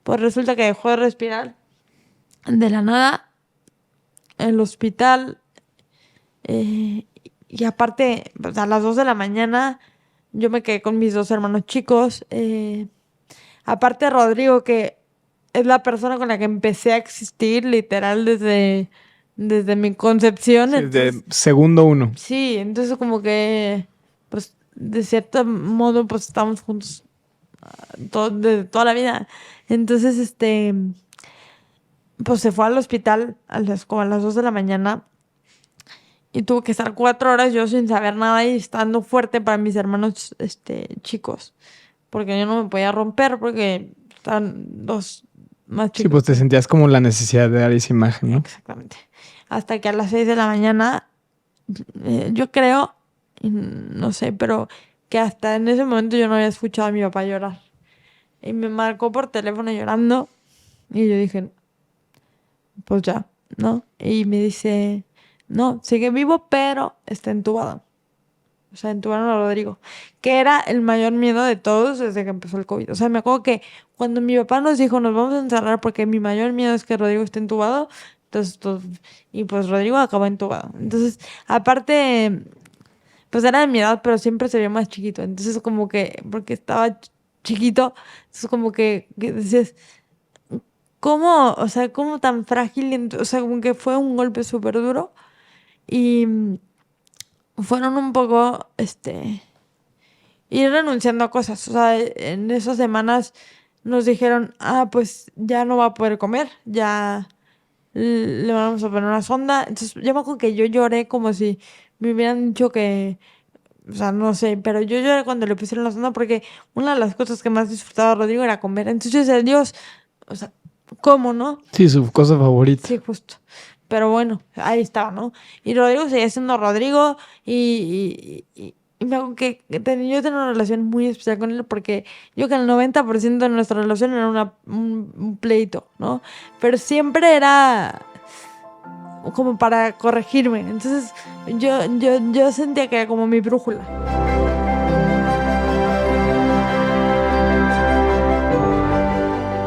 Pues resulta que dejó de respirar de la nada en el hospital. Y aparte, pues a las 2 de la mañana yo me quedé con mis 2 hermanos chicos. Aparte Rodrigo, que es la persona con la que empecé a existir literal desde mi concepción. Sí, de Entonces, segundo uno. sí, entonces como que, pues de cierto modo, pues estamos juntos desde toda la vida. Entonces, pues se fue al hospital como a las 2 de la mañana y tuvo que estar 4 horas yo sin saber nada y estando fuerte para mis hermanos, chicos, porque yo no me podía romper porque estaban dos más Sí, chicos pues te que yo. sentías como la necesidad de dar esa imagen, ¿no? Exactamente. Hasta que a las 6 de la mañana, yo creo, y no sé, pero que hasta en ese momento yo no había escuchado a mi papá llorar. Y me marcó por teléfono llorando y yo dije, pues ya, ¿no? Y me dice, no, sigue vivo, pero está entubado. O sea, entubaron a Rodrigo, que era el mayor miedo de todos desde que empezó el COVID. O sea, me acuerdo que cuando mi papá nos dijo, nos vamos a encerrar porque mi mayor miedo es que Rodrigo esté entubado, entonces, y pues Rodrigo acabó entubado. Entonces, aparte, pues era de mi edad, pero siempre se vio más chiquito. Entonces, como que, porque estaba chiquito, entonces como que decías, ¿cómo? O sea, ¿cómo tan frágil? O sea, como que fue un golpe súper duro. Y fueron un poco, ir renunciando a cosas. O sea, en esas semanas nos dijeron, pues ya no va a poder comer, ya le vamos a poner una sonda. Entonces, yo me acuerdo que yo lloré como si me hubieran dicho que, o sea, no sé, pero yo lloré cuando le pusieron la sonda porque una de las cosas que más disfrutaba Rodrigo era comer. Entonces yo decía, Dios, o sea, ¿cómo, no? Sí, su cosa favorita. Sí, justo. Pero bueno, ahí estaba, ¿no? Y Rodrigo seguía siendo Rodrigo y me acuerdo que yo tenía una relación muy especial con él porque yo que el 90% de nuestra relación era un pleito, ¿no? Pero siempre era como para corregirme. Entonces yo sentía que era como mi brújula.